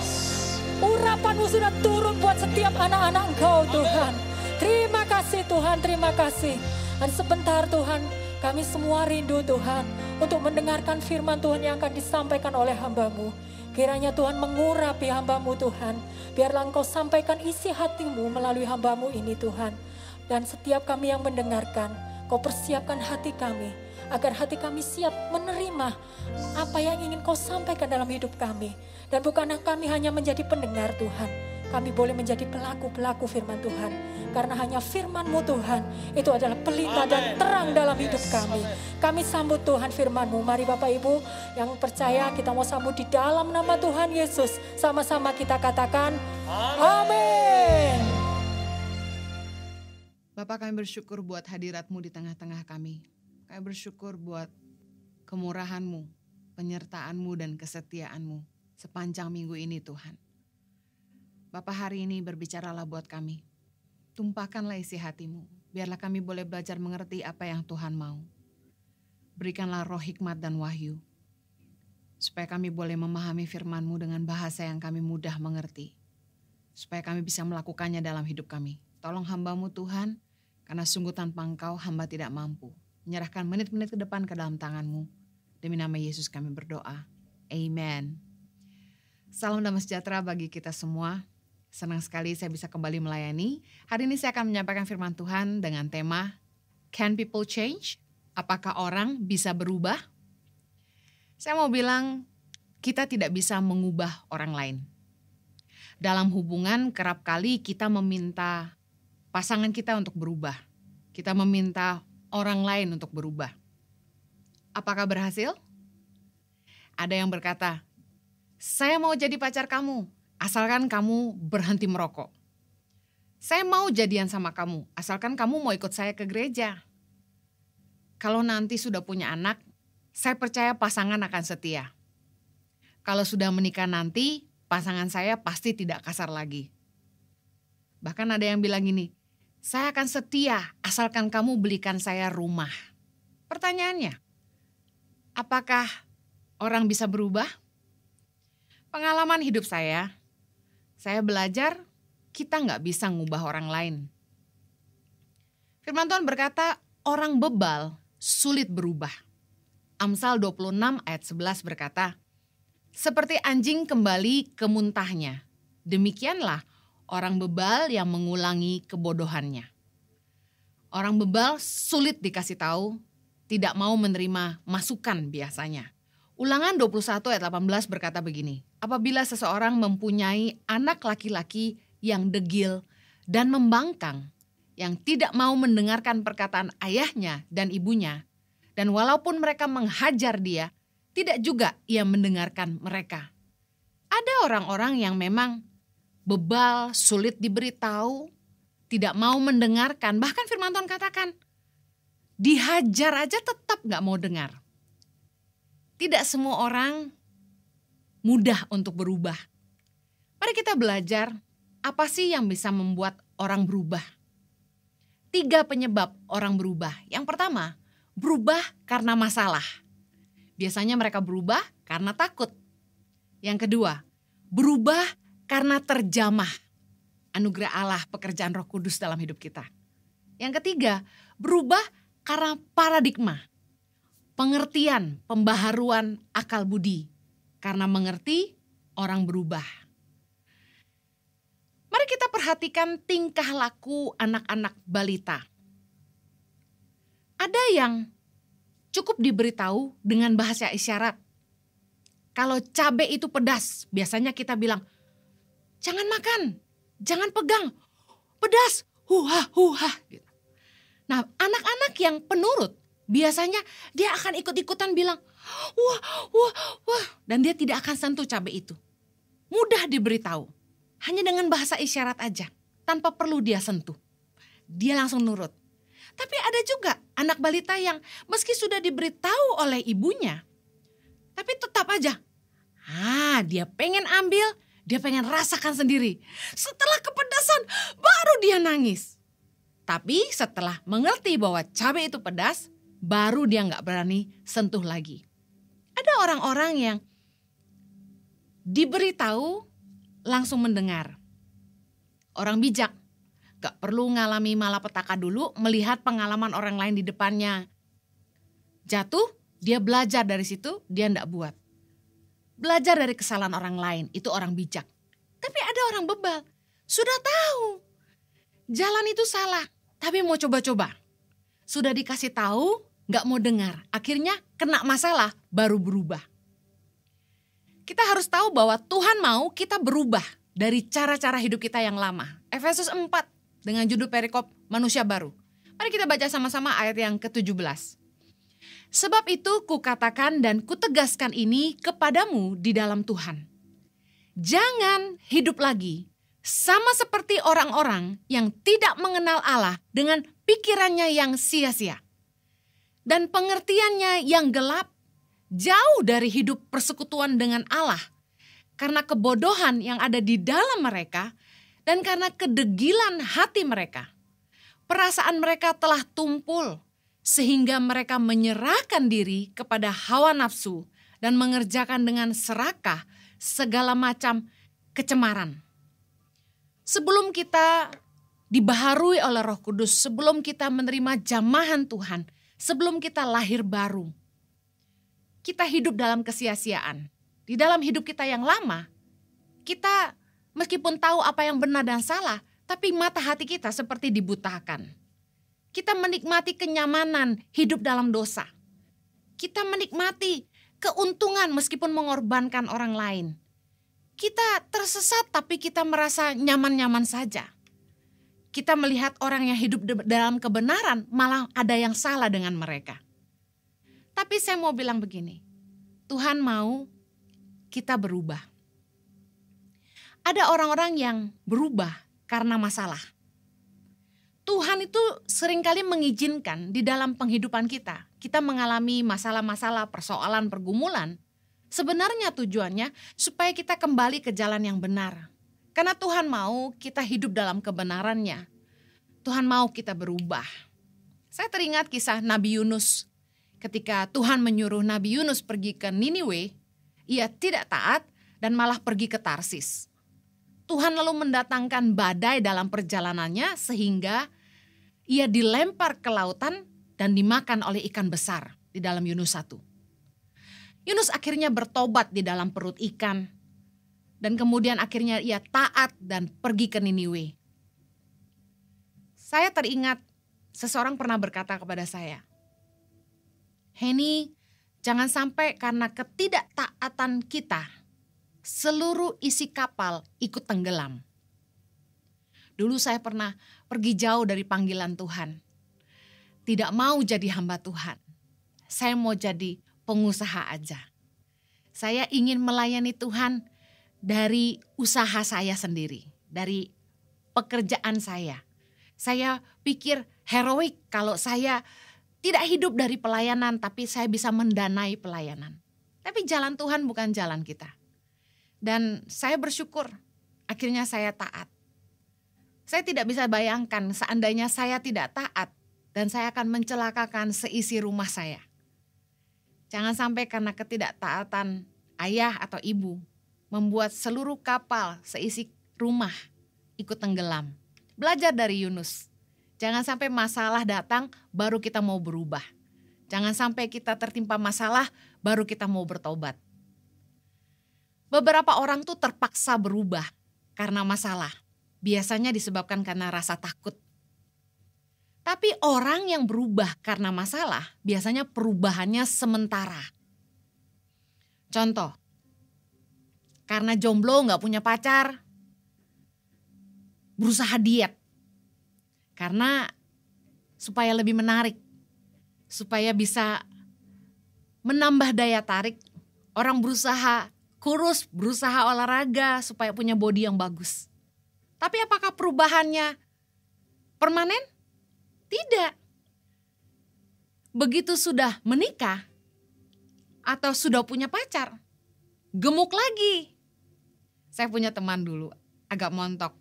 Urapan-Mu sudah turun buat setiap anak-anak Engkau Tuhan. Terima kasih Tuhan, terima kasih. Dan sebentar Tuhan, kami semua rindu Tuhan untuk mendengarkan firman Tuhan yang akan disampaikan oleh hamba-Mu. Kiranya Tuhan mengurapi hamba-Mu Tuhan. Biarlah Engkau sampaikan isi hati-Mu melalui hamba-Mu ini Tuhan. Dan setiap kami yang mendengarkan, Kau persiapkan hati kami, agar hati kami siap menerima apa yang ingin Kau sampaikan dalam hidup kami. Dan bukanlah kami hanya menjadi pendengar Tuhan, kami boleh menjadi pelaku-pelaku firman Tuhan. Karena hanya firman-Mu Tuhan, itu adalah pelita dan terang dalam hidup kami. Kami sambut Tuhan firman-Mu. Mari Bapak Ibu yang percaya, kita mau sambut di dalam nama Tuhan Yesus. Sama-sama kita katakan, amin. Bapak, kami bersyukur buat hadirat-Mu di tengah-tengah kami. Kami bersyukur buat kemurahan-Mu, penyertaan-Mu dan kesetiaan-Mu sepanjang minggu ini Tuhan. Bapak, hari ini berbicaralah buat kami. Tumpahkanlah isi hati-Mu, biarlah kami boleh belajar mengerti apa yang Tuhan mau. Berikanlah roh hikmat dan wahyu, supaya kami boleh memahami firman-Mu dengan bahasa yang kami mudah mengerti. Supaya kami bisa melakukannya dalam hidup kami. Tolong hamba-Mu Tuhan, karena sungguh tanpa Engkau hamba tidak mampu. Menyerahkan menit-menit ke depan ke dalam tangan-Mu. Demi nama Yesus kami berdoa. Amen. Salam damai sejahtera bagi kita semua. Senang sekali saya bisa kembali melayani. Hari ini saya akan menyampaikan firman Tuhan dengan tema Can People Change? Apakah orang bisa berubah? Saya mau bilang kita tidak bisa mengubah orang lain. Dalam hubungan kerap kali kita meminta pasangan kita untuk berubah. Kita meminta orang lain untuk berubah. Apakah berhasil? Ada yang berkata, saya mau jadi pacar kamu, asalkan kamu berhenti merokok. Saya mau jadian sama kamu, asalkan kamu mau ikut saya ke gereja. Kalau nanti sudah punya anak, saya percaya pasangan akan setia. Kalau sudah menikah nanti, pasangan saya pasti tidak kasar lagi. Bahkan ada yang bilang gini, saya akan setia asalkan kamu belikan saya rumah. Pertanyaannya, apakah orang bisa berubah? Pengalaman hidup saya belajar kita nggak bisa ngubah orang lain. Firman Tuhan berkata, orang bebal sulit berubah. Amsal 26 ayat 11 berkata, seperti anjing kembali ke muntahnya, demikianlah orang bebal yang mengulangi kebodohannya. Orang bebal sulit dikasih tahu, tidak mau menerima masukan biasanya. Ulangan 21 ayat 18 berkata begini, apabila seseorang mempunyai anak laki-laki yang degil dan membangkang, yang tidak mau mendengarkan perkataan ayahnya dan ibunya, dan walaupun mereka menghajar dia, tidak juga ia mendengarkan mereka. Ada orang-orang yang memang bebal, sulit diberitahu, tidak mau mendengarkan. Bahkan firman Tuhan katakan, dihajar aja tetap gak mau dengar. Tidak semua orang mudah untuk berubah. Mari kita belajar, apa sih yang bisa membuat orang berubah? 3 penyebab orang berubah. Yang pertama, berubah karena masalah. Biasanya mereka berubah karena takut. Yang kedua, berubah karena terjamah anugerah Allah, pekerjaan Roh Kudus dalam hidup kita. Yang ketiga, berubah karena paradigma, pengertian, pembaharuan akal budi. Karena mengerti, orang berubah. Mari kita perhatikan tingkah laku anak-anak balita. Ada yang cukup diberitahu dengan bahasa isyarat. Kalau cabai itu pedas, biasanya kita bilang, jangan makan, jangan pegang, pedas, huha. Nah, anak-anak yang penurut, biasanya dia akan ikut-ikutan bilang, wah, dan dia tidak akan sentuh cabai itu. Mudah diberitahu, hanya dengan bahasa isyarat aja, tanpa perlu dia sentuh. Dia langsung nurut. Tapi ada juga anak balita yang meski sudah diberitahu oleh ibunya, tapi tetap aja, dia pengen ambil, dia pengen rasakan sendiri. Setelah kepedasan, baru dia nangis. Tapi setelah mengerti bahwa cabai itu pedas, baru dia gak berani sentuh lagi. Ada orang-orang yang diberitahu langsung mendengar. Orang bijak, gak perlu ngalami malapetaka dulu melihat pengalaman orang lain di depannya. Jatuh, dia belajar dari situ, dia gak buat. Belajar dari kesalahan orang lain, itu orang bijak. Tapi ada orang bebal, sudah tahu jalan itu salah, tapi mau coba-coba. Sudah dikasih tahu, gak mau dengar. Akhirnya kena masalah, baru berubah. Kita harus tahu bahwa Tuhan mau kita berubah dari cara-cara hidup kita yang lama. Efesus 4 dengan judul perikop manusia baru. Mari kita baca sama-sama ayat yang ke-17. Sebab itu kukatakan dan kutegaskan ini kepadamu di dalam Tuhan. Jangan hidup lagi sama seperti orang-orang yang tidak mengenal Allah dengan pikirannya yang sia-sia dan pengertiannya yang gelap, jauh dari hidup persekutuan dengan Allah karena kebodohan yang ada di dalam mereka dan karena kedegilan hati mereka. Perasaan mereka telah tumpul sehingga mereka menyerahkan diri kepada hawa nafsu dan mengerjakan dengan serakah segala macam kecemaran. Sebelum kita dibaharui oleh Roh Kudus, sebelum kita menerima jamahan Tuhan, sebelum kita lahir baru, kita hidup dalam kesia-siaan. Di dalam hidup kita yang lama, kita meskipun tahu apa yang benar dan salah, tapi mata hati kita seperti dibutakan. Kita menikmati kenyamanan hidup dalam dosa. Kita menikmati keuntungan meskipun mengorbankan orang lain. Kita tersesat tapi kita merasa nyaman-nyaman saja. Kita melihat orang yang hidup dalam kebenaran malah ada yang salah dengan mereka. Tapi saya mau bilang begini, Tuhan mau kita berubah. Ada orang-orang yang berubah karena masalah. Tuhan itu seringkali mengizinkan di dalam penghidupan kita mengalami masalah-masalah, persoalan, pergumulan. Sebenarnya tujuannya supaya kita kembali ke jalan yang benar. Karena Tuhan mau kita hidup dalam kebenarannya. Tuhan mau kita berubah. Saya teringat kisah Nabi Yunus. Ketika Tuhan menyuruh Nabi Yunus pergi ke Niniwe, ia tidak taat dan malah pergi ke Tarsis. Tuhan lalu mendatangkan badai dalam perjalanannya sehingga ia dilempar ke lautan dan dimakan oleh ikan besar di dalam Yunus 1. Yunus akhirnya bertobat di dalam perut ikan. Dan kemudian akhirnya ia taat dan pergi ke Niniwe. Saya teringat seseorang pernah berkata kepada saya, Henny, jangan sampai karena ketidaktaatan kita, seluruh isi kapal ikut tenggelam. Dulu saya pernah pergi jauh dari panggilan Tuhan. Tidak mau jadi hamba Tuhan. Saya mau jadi pengusaha aja. Saya ingin melayani Tuhan dari usaha saya sendiri, dari pekerjaan saya. Saya pikir heroik kalau saya tidak hidup dari pelayanan, tapi saya bisa mendanai pelayanan. Tapi jalan Tuhan bukan jalan kita. Dan saya bersyukur, akhirnya saya taat. Saya tidak bisa bayangkan seandainya saya tidak taat dan saya akan mencelakakan seisi rumah saya. Jangan sampai karena ketidaktaatan ayah atau ibu membuat seluruh kapal seisi rumah ikut tenggelam. Belajar dari Yunus. Jangan sampai masalah datang baru kita mau berubah. Jangan sampai kita tertimpa masalah baru kita mau bertobat. Beberapa orang tuh terpaksa berubah karena masalah. Biasanya disebabkan karena rasa takut. Tapi orang yang berubah karena masalah, biasanya perubahannya sementara. Contoh, karena jomblo gak punya pacar, berusaha diet. Karena supaya lebih menarik, supaya bisa menambah daya tarik, orang berusaha kurus, berusaha olahraga supaya punya body yang bagus. Tapi apakah perubahannya permanen? Tidak. Begitu sudah menikah atau sudah punya pacar, gemuk lagi. Saya punya teman dulu, agak montok.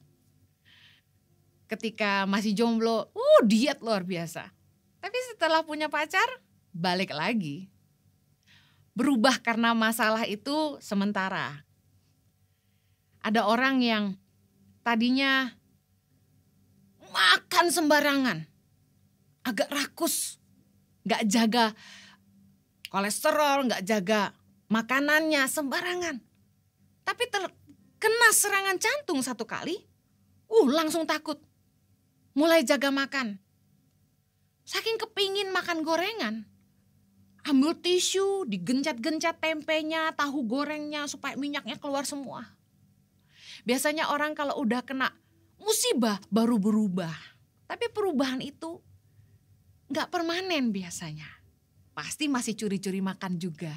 Ketika masih jomblo, diet luar biasa. Tapi setelah punya pacar, balik lagi. Berubah karena masalah itu sementara. Ada orang yang tadinya makan sembarangan. Agak rakus, gak jaga kolesterol, gak jaga makanannya sembarangan. Tapi kena serangan jantung satu kali, langsung takut. Mulai jaga makan. Saking kepingin makan gorengan, ambil tisu, digencet-gencet tempenya, tahu gorengnya supaya minyaknya keluar semua. Biasanya orang kalau udah kena musibah baru berubah. Tapi perubahan itu gak permanen biasanya. Pasti masih curi-curi makan juga.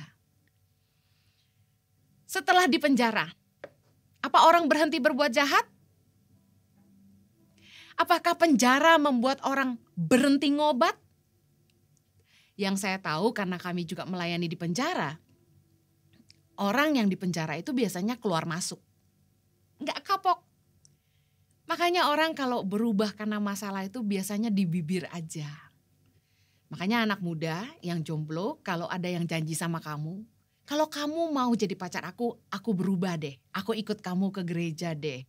Setelah dipenjara, apa orang berhenti berbuat jahat? Apakah penjara membuat orang berhenti ngobat? Yang saya tahu karena kami juga melayani di penjara, orang yang di penjara itu biasanya keluar masuk. Nggak kapok. Makanya orang kalau berubah karena masalah itu biasanya di bibir aja. Makanya anak muda yang jomblo, kalau ada yang janji sama kamu, kalau kamu mau jadi pacar aku berubah deh. Aku ikut kamu ke gereja deh.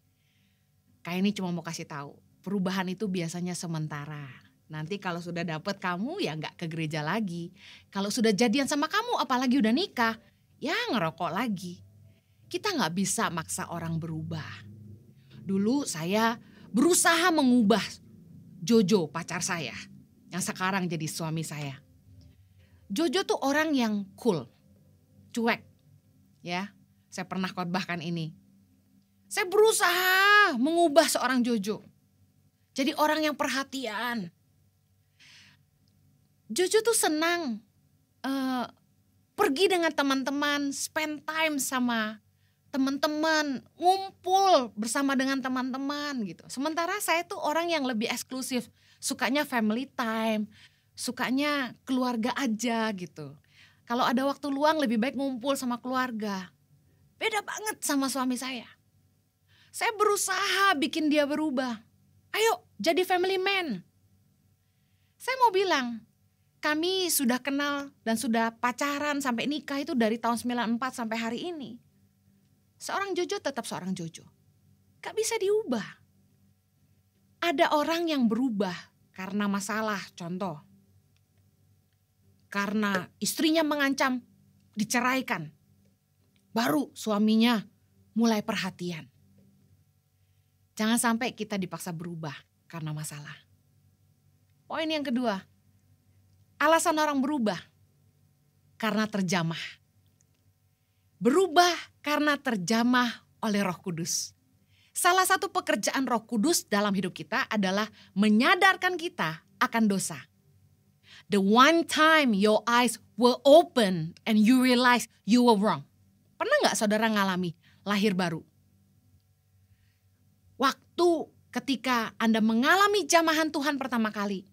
Kayak ini cuma mau kasih tahu. Perubahan itu biasanya sementara. Nanti kalau sudah dapet kamu ya nggak ke gereja lagi. Kalau sudah jadian sama kamu apalagi udah nikah, ya ngerokok lagi. Kita nggak bisa maksa orang berubah. Dulu saya berusaha mengubah Jojo pacar saya. Yang sekarang jadi suami saya. Jojo tuh orang yang cool, cuek. Ya, saya pernah khotbahkan ini. Saya berusaha mengubah seorang Jojo. Jadi orang yang perhatian. Jojo tuh senang pergi dengan teman-teman, spend time sama teman-teman, ngumpul bersama dengan teman-teman gitu. Sementara saya tuh orang yang lebih eksklusif, sukanya family time, sukanya keluarga aja gitu. Kalau ada waktu luang lebih baik ngumpul sama keluarga. Beda banget sama suami saya. Saya berusaha bikin dia berubah. Ayo jadi family man. Saya mau bilang, kami sudah kenal dan sudah pacaran sampai nikah itu dari tahun 94 sampai hari ini. Seorang Jojo tetap seorang Jojo. Gak bisa diubah. Ada orang yang berubah karena masalah, contoh. Karena istrinya mengancam diceraikan. Baru suaminya mulai perhatian. Jangan sampai kita dipaksa berubah karena masalah. Poin yang kedua, alasan orang berubah karena terjamah. Berubah karena terjamah oleh Roh Kudus. Salah satu pekerjaan Roh Kudus dalam hidup kita adalah menyadarkan kita akan dosa. The one time your eyes were open and you realize you were wrong. Pernah gak saudara ngalami lahir baru? Waktu ketika Anda mengalami jamahan Tuhan pertama kali,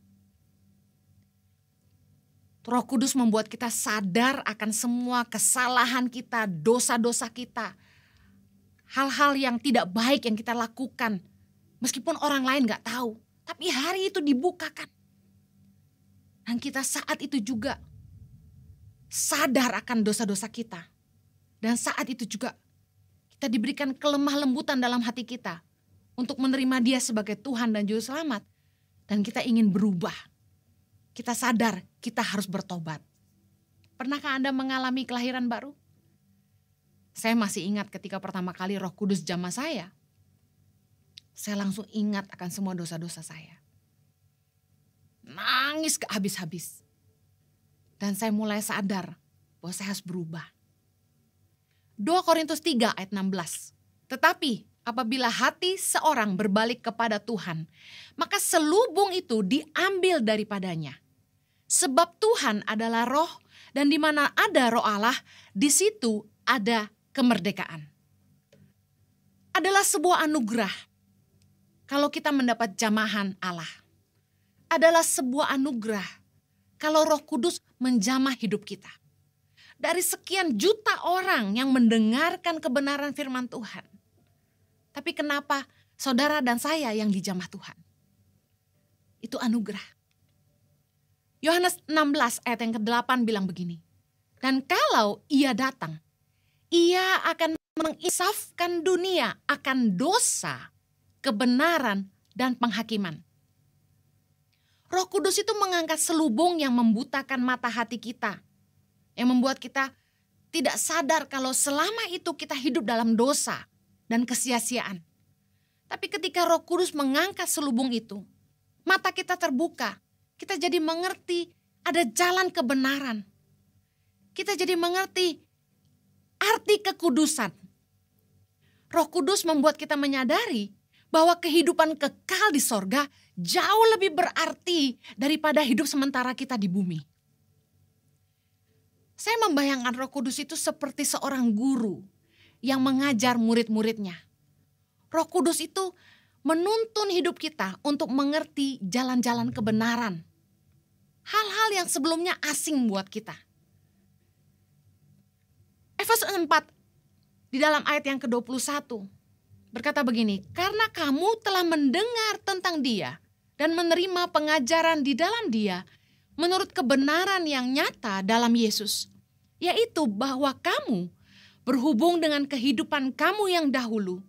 Roh Kudus membuat kita sadar akan semua kesalahan kita, dosa-dosa kita. Hal-hal yang tidak baik yang kita lakukan. Meskipun orang lain gak tahu. Tapi hari itu dibukakan. Dan kita saat itu juga sadar akan dosa-dosa kita. Dan saat itu juga kita diberikan kelemah lembutan dalam hati kita. Untuk menerima Dia sebagai Tuhan dan Juru Selamat. Dan kita ingin berubah. Kita sadar kita harus bertobat. Pernahkah Anda mengalami kelahiran baru? Saya masih ingat ketika pertama kali Roh Kudus jamah saya. Saya langsung ingat akan semua dosa-dosa saya. Nangis gak habis-habis. Dan saya mulai sadar bahwa saya harus berubah. 2 Korintus 3 ayat 16. Tetapi apabila hati seorang berbalik kepada Tuhan, maka selubung itu diambil daripadanya. Sebab Tuhan adalah roh, dan di mana ada roh Allah, di situ ada kemerdekaan. Adalah sebuah anugerah kalau kita mendapat jamahan Allah. Adalah sebuah anugerah kalau Roh Kudus menjamah hidup kita. Dari sekian juta orang yang mendengarkan kebenaran firman Tuhan. Tapi kenapa saudara dan saya yang dijamah Tuhan? Itu anugerah. Yohanes 16 ayat yang ke-8 bilang begini. Dan kalau Ia datang, Ia akan menginsafkan dunia akan dosa, kebenaran, dan penghakiman. Roh Kudus itu mengangkat selubung yang membutakan mata hati kita. Yang membuat kita tidak sadar kalau selama itu kita hidup dalam dosa dan kesia-siaan. Tapi ketika Roh Kudus mengangkat selubung itu, mata kita terbuka. Kita jadi mengerti ada jalan kebenaran. Kita jadi mengerti arti kekudusan. Roh Kudus membuat kita menyadari bahwa kehidupan kekal di sorga jauh lebih berarti daripada hidup sementara kita di bumi. Saya membayangkan Roh Kudus itu seperti seorang guru yang mengajar murid-muridnya. Roh Kudus itu menuntun hidup kita untuk mengerti jalan-jalan kebenaran. Hal-hal yang sebelumnya asing buat kita. Efesus 4 di dalam ayat yang ke-21 berkata begini, karena kamu telah mendengar tentang Dia dan menerima pengajaran di dalam Dia menurut kebenaran yang nyata dalam Yesus, yaitu bahwa kamu berhubung dengan kehidupan kamu yang dahulu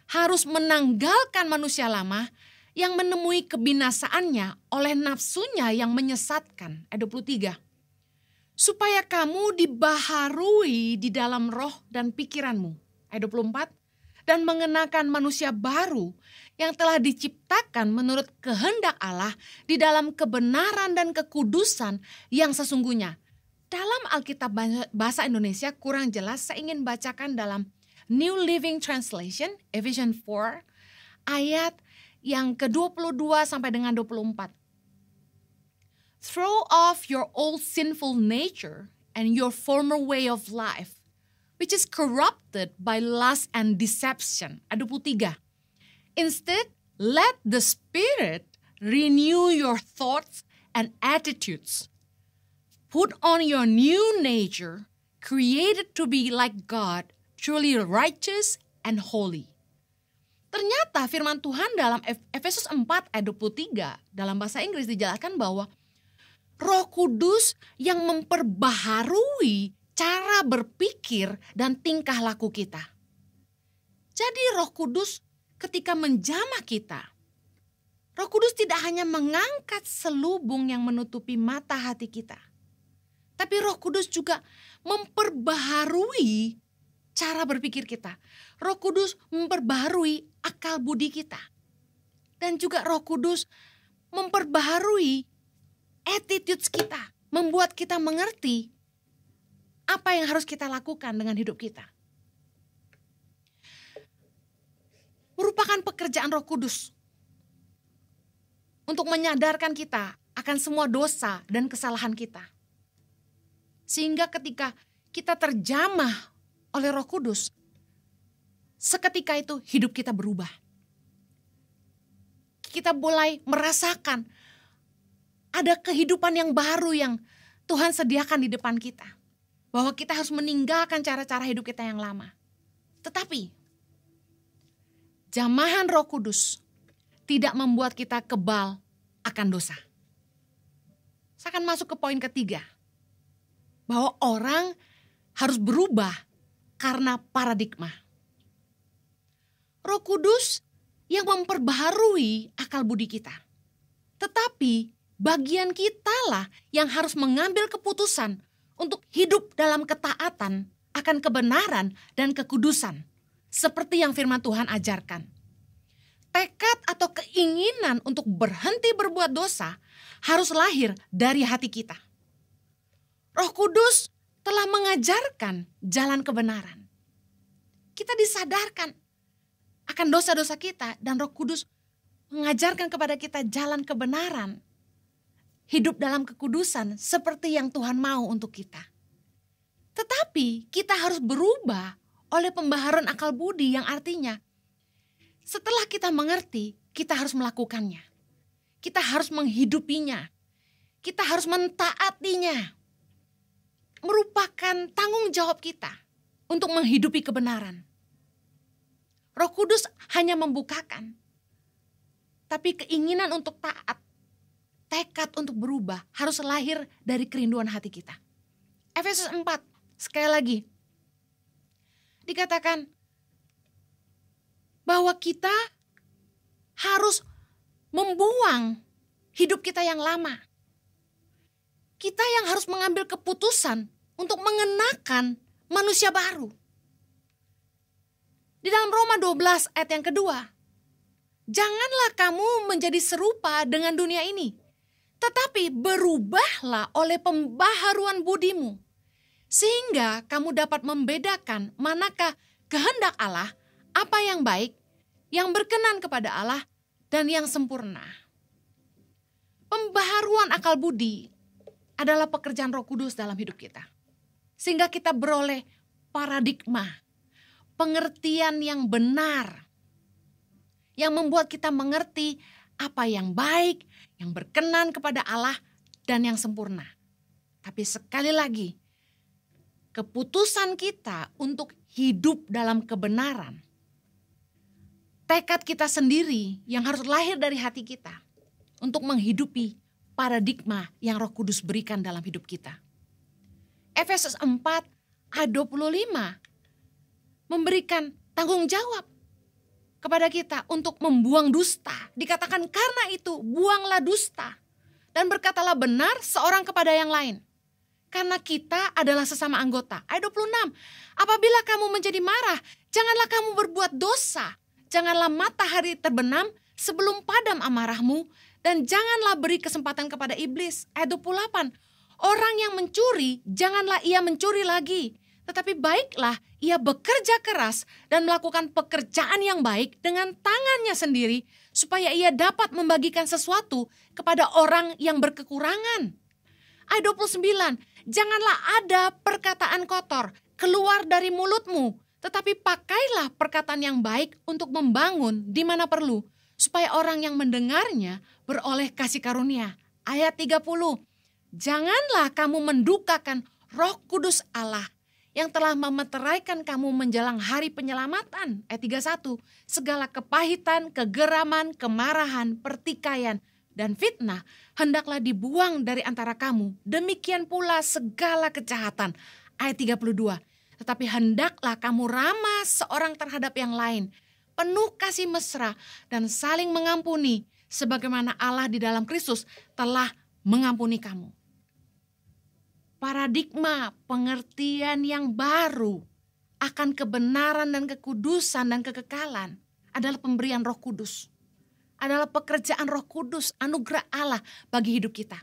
harus menanggalkan manusia lama yang menemui kebinasaannya oleh nafsunya yang menyesatkan. Ayat 23. Supaya kamu dibaharui di dalam roh dan pikiranmu. Ayat 24. Dan mengenakan manusia baru yang telah diciptakan menurut kehendak Allah di dalam kebenaran dan kekudusan yang sesungguhnya. Dalam Alkitab bahasa Indonesia kurang jelas, saya ingin bacakan dalam New Living Translation, Ephesians 4, ayat yang ke-22 sampai dengan 24. Throw off your old sinful nature and your former way of life, which is corrupted by lust and deception. Ayat 23. Instead, let the Spirit renew your thoughts and attitudes. Put on your new nature, created to be like God, truly righteous and holy. Ternyata firman Tuhan dalam Efesus 4 ayat 23 dalam bahasa Inggris dijelaskan bahwa Roh Kudus yang memperbaharui cara berpikir dan tingkah laku kita. Jadi Roh Kudus ketika menjamah kita, Roh Kudus tidak hanya mengangkat selubung yang menutupi mata hati kita, tapi Roh Kudus juga memperbaharui cara berpikir kita. Roh Kudus memperbaharui akal budi kita. Dan juga Roh Kudus memperbaharui attitudes kita. Membuat kita mengerti apa yang harus kita lakukan dengan hidup kita. Merupakan pekerjaan Roh Kudus untuk menyadarkan kita akan semua dosa dan kesalahan kita. Sehingga ketika kita terjamah oleh Roh Kudus, seketika itu hidup kita berubah. Kita mulai merasakan ada kehidupan yang baru yang Tuhan sediakan di depan kita. Bahwa kita harus meninggalkan cara-cara hidup kita yang lama. Tetapi jamahan Roh Kudus tidak membuat kita kebal akan dosa. Saya akan masuk ke poin ketiga. Bahwa orang harus berubah karena paradigma. Roh Kudus yang memperbaharui akal budi kita. Tetapi bagian kitalah yang harus mengambil keputusan untuk hidup dalam ketaatan akan kebenaran dan kekudusan. Seperti yang firman Tuhan ajarkan. Tekad atau keinginan untuk berhenti berbuat dosa harus lahir dari hati kita. Roh Kudus telah mengajarkan jalan kebenaran. Kita disadarkan akan dosa-dosa kita dan Roh Kudus mengajarkan kepada kita jalan kebenaran. Hidup dalam kekudusan seperti yang Tuhan mau untuk kita. Tetapi kita harus berubah oleh pembaharuan akal budi yang artinya setelah kita mengerti, kita harus melakukannya. Kita harus menghidupinya. Kita harus mentaatinya. Merupakan tanggung jawab kita untuk menghidupi kebenaran. Roh Kudus hanya membukakan. Tapi keinginan untuk taat, tekad untuk berubah harus lahir dari kerinduan hati kita. Efesus 4, sekali lagi. Dikatakan bahwa kita harus membuang hidup kita yang lama. Kita yang harus mengambil keputusan untuk mengenakan manusia baru. Di dalam Roma 12 ayat yang kedua. Janganlah kamu menjadi serupa dengan dunia ini. Tetapi berubahlah oleh pembaharuan budimu. Sehingga kamu dapat membedakan manakah kehendak Allah, apa yang baik, yang berkenan kepada Allah, dan yang sempurna. Pembaharuan akal budi adalah pekerjaan Roh Kudus dalam hidup kita. Sehingga kita beroleh paradigma, pengertian yang benar, yang membuat kita mengerti apa yang baik, yang berkenan kepada Allah, dan yang sempurna. Tapi sekali lagi, keputusan kita untuk hidup dalam kebenaran, tekad kita sendiri yang harus lahir dari hati kita untuk menghidupi paradigma yang Roh Kudus berikan dalam hidup kita. Efesus 4 ayat 25 memberikan tanggung jawab kepada kita untuk membuang dusta. Dikatakan karena itu buanglah dusta dan berkatalah benar seorang kepada yang lain. Karena kita adalah sesama anggota. Ayat 26, apabila kamu menjadi marah, janganlah kamu berbuat dosa. Janganlah matahari terbenam sebelum padam amarahmu, dan janganlah beri kesempatan kepada iblis. Ayat 28, orang yang mencuri, janganlah ia mencuri lagi. Tetapi baiklah ia bekerja keras dan melakukan pekerjaan yang baik dengan tangannya sendiri, supaya ia dapat membagikan sesuatu kepada orang yang berkekurangan. Ayat 29, janganlah ada perkataan kotor keluar dari mulutmu, tetapi pakailah perkataan yang baik untuk membangun di mana perlu, supaya orang yang mendengarnya beroleh kasih karunia. Ayat 30, janganlah kamu mendukakan Roh Kudus Allah yang telah memeteraikan kamu menjelang hari penyelamatan. Ayat 31, segala kepahitan, kegeraman, kemarahan, pertikaian, dan fitnah hendaklah dibuang dari antara kamu. Demikian pula segala kejahatan. Ayat 32, tetapi hendaklah kamu ramah seorang terhadap yang lain, penuh kasih mesra dan saling mengampuni, sebagaimana Allah di dalam Kristus telah mengampuni kamu. Paradigma pengertian yang baru akan kebenaran dan kekudusan dan kekekalan adalah pemberian Roh Kudus. Adalah pekerjaan Roh Kudus, anugerah Allah bagi hidup kita.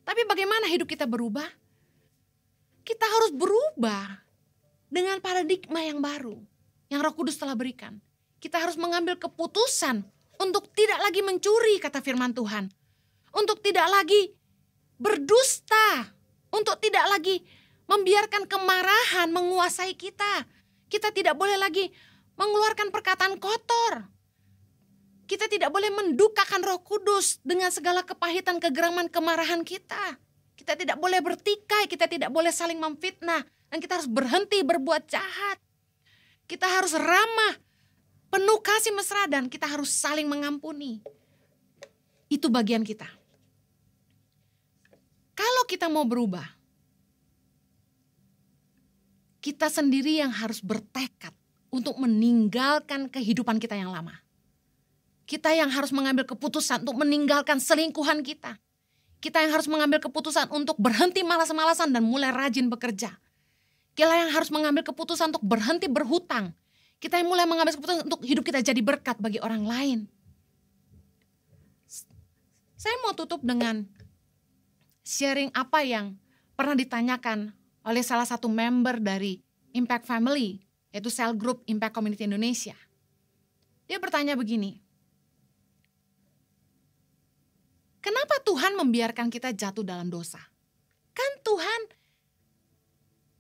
Tapi bagaimana hidup kita berubah? Kita harus berubah dengan paradigma yang baru yang Roh Kudus telah berikan. Kita harus mengambil keputusan untuk tidak lagi mencuri, kata firman Tuhan. Untuk tidak lagi berdusta. Untuk tidak lagi membiarkan kemarahan menguasai kita. Kita tidak boleh lagi mengeluarkan perkataan kotor. Kita tidak boleh mendukakan Roh Kudus dengan segala kepahitan, kegeraman, kemarahan kita. Kita tidak boleh bertikai, kita tidak boleh saling memfitnah. Dan kita harus berhenti berbuat jahat. Kita harus ramah, penuh kasih mesra, dan kita harus saling mengampuni. Itu bagian kita. Kalau kita mau berubah, kita sendiri yang harus bertekad untuk meninggalkan kehidupan kita yang lama. Kita yang harus mengambil keputusan untuk meninggalkan selingkuhan kita. Kita yang harus mengambil keputusan untuk berhenti malas-malasan dan mulai rajin bekerja. Kita yang harus mengambil keputusan untuk berhenti berhutang. Kita yang mulai mengambil keputusan untuk hidup kita jadi berkat bagi orang lain. Saya mau tutup dengan sharing apa yang pernah ditanyakan oleh salah satu member dari Impact Family, yaitu Cell Group Impact Community Indonesia. Dia bertanya begini, kenapa Tuhan membiarkan kita jatuh dalam dosa? Kan Tuhan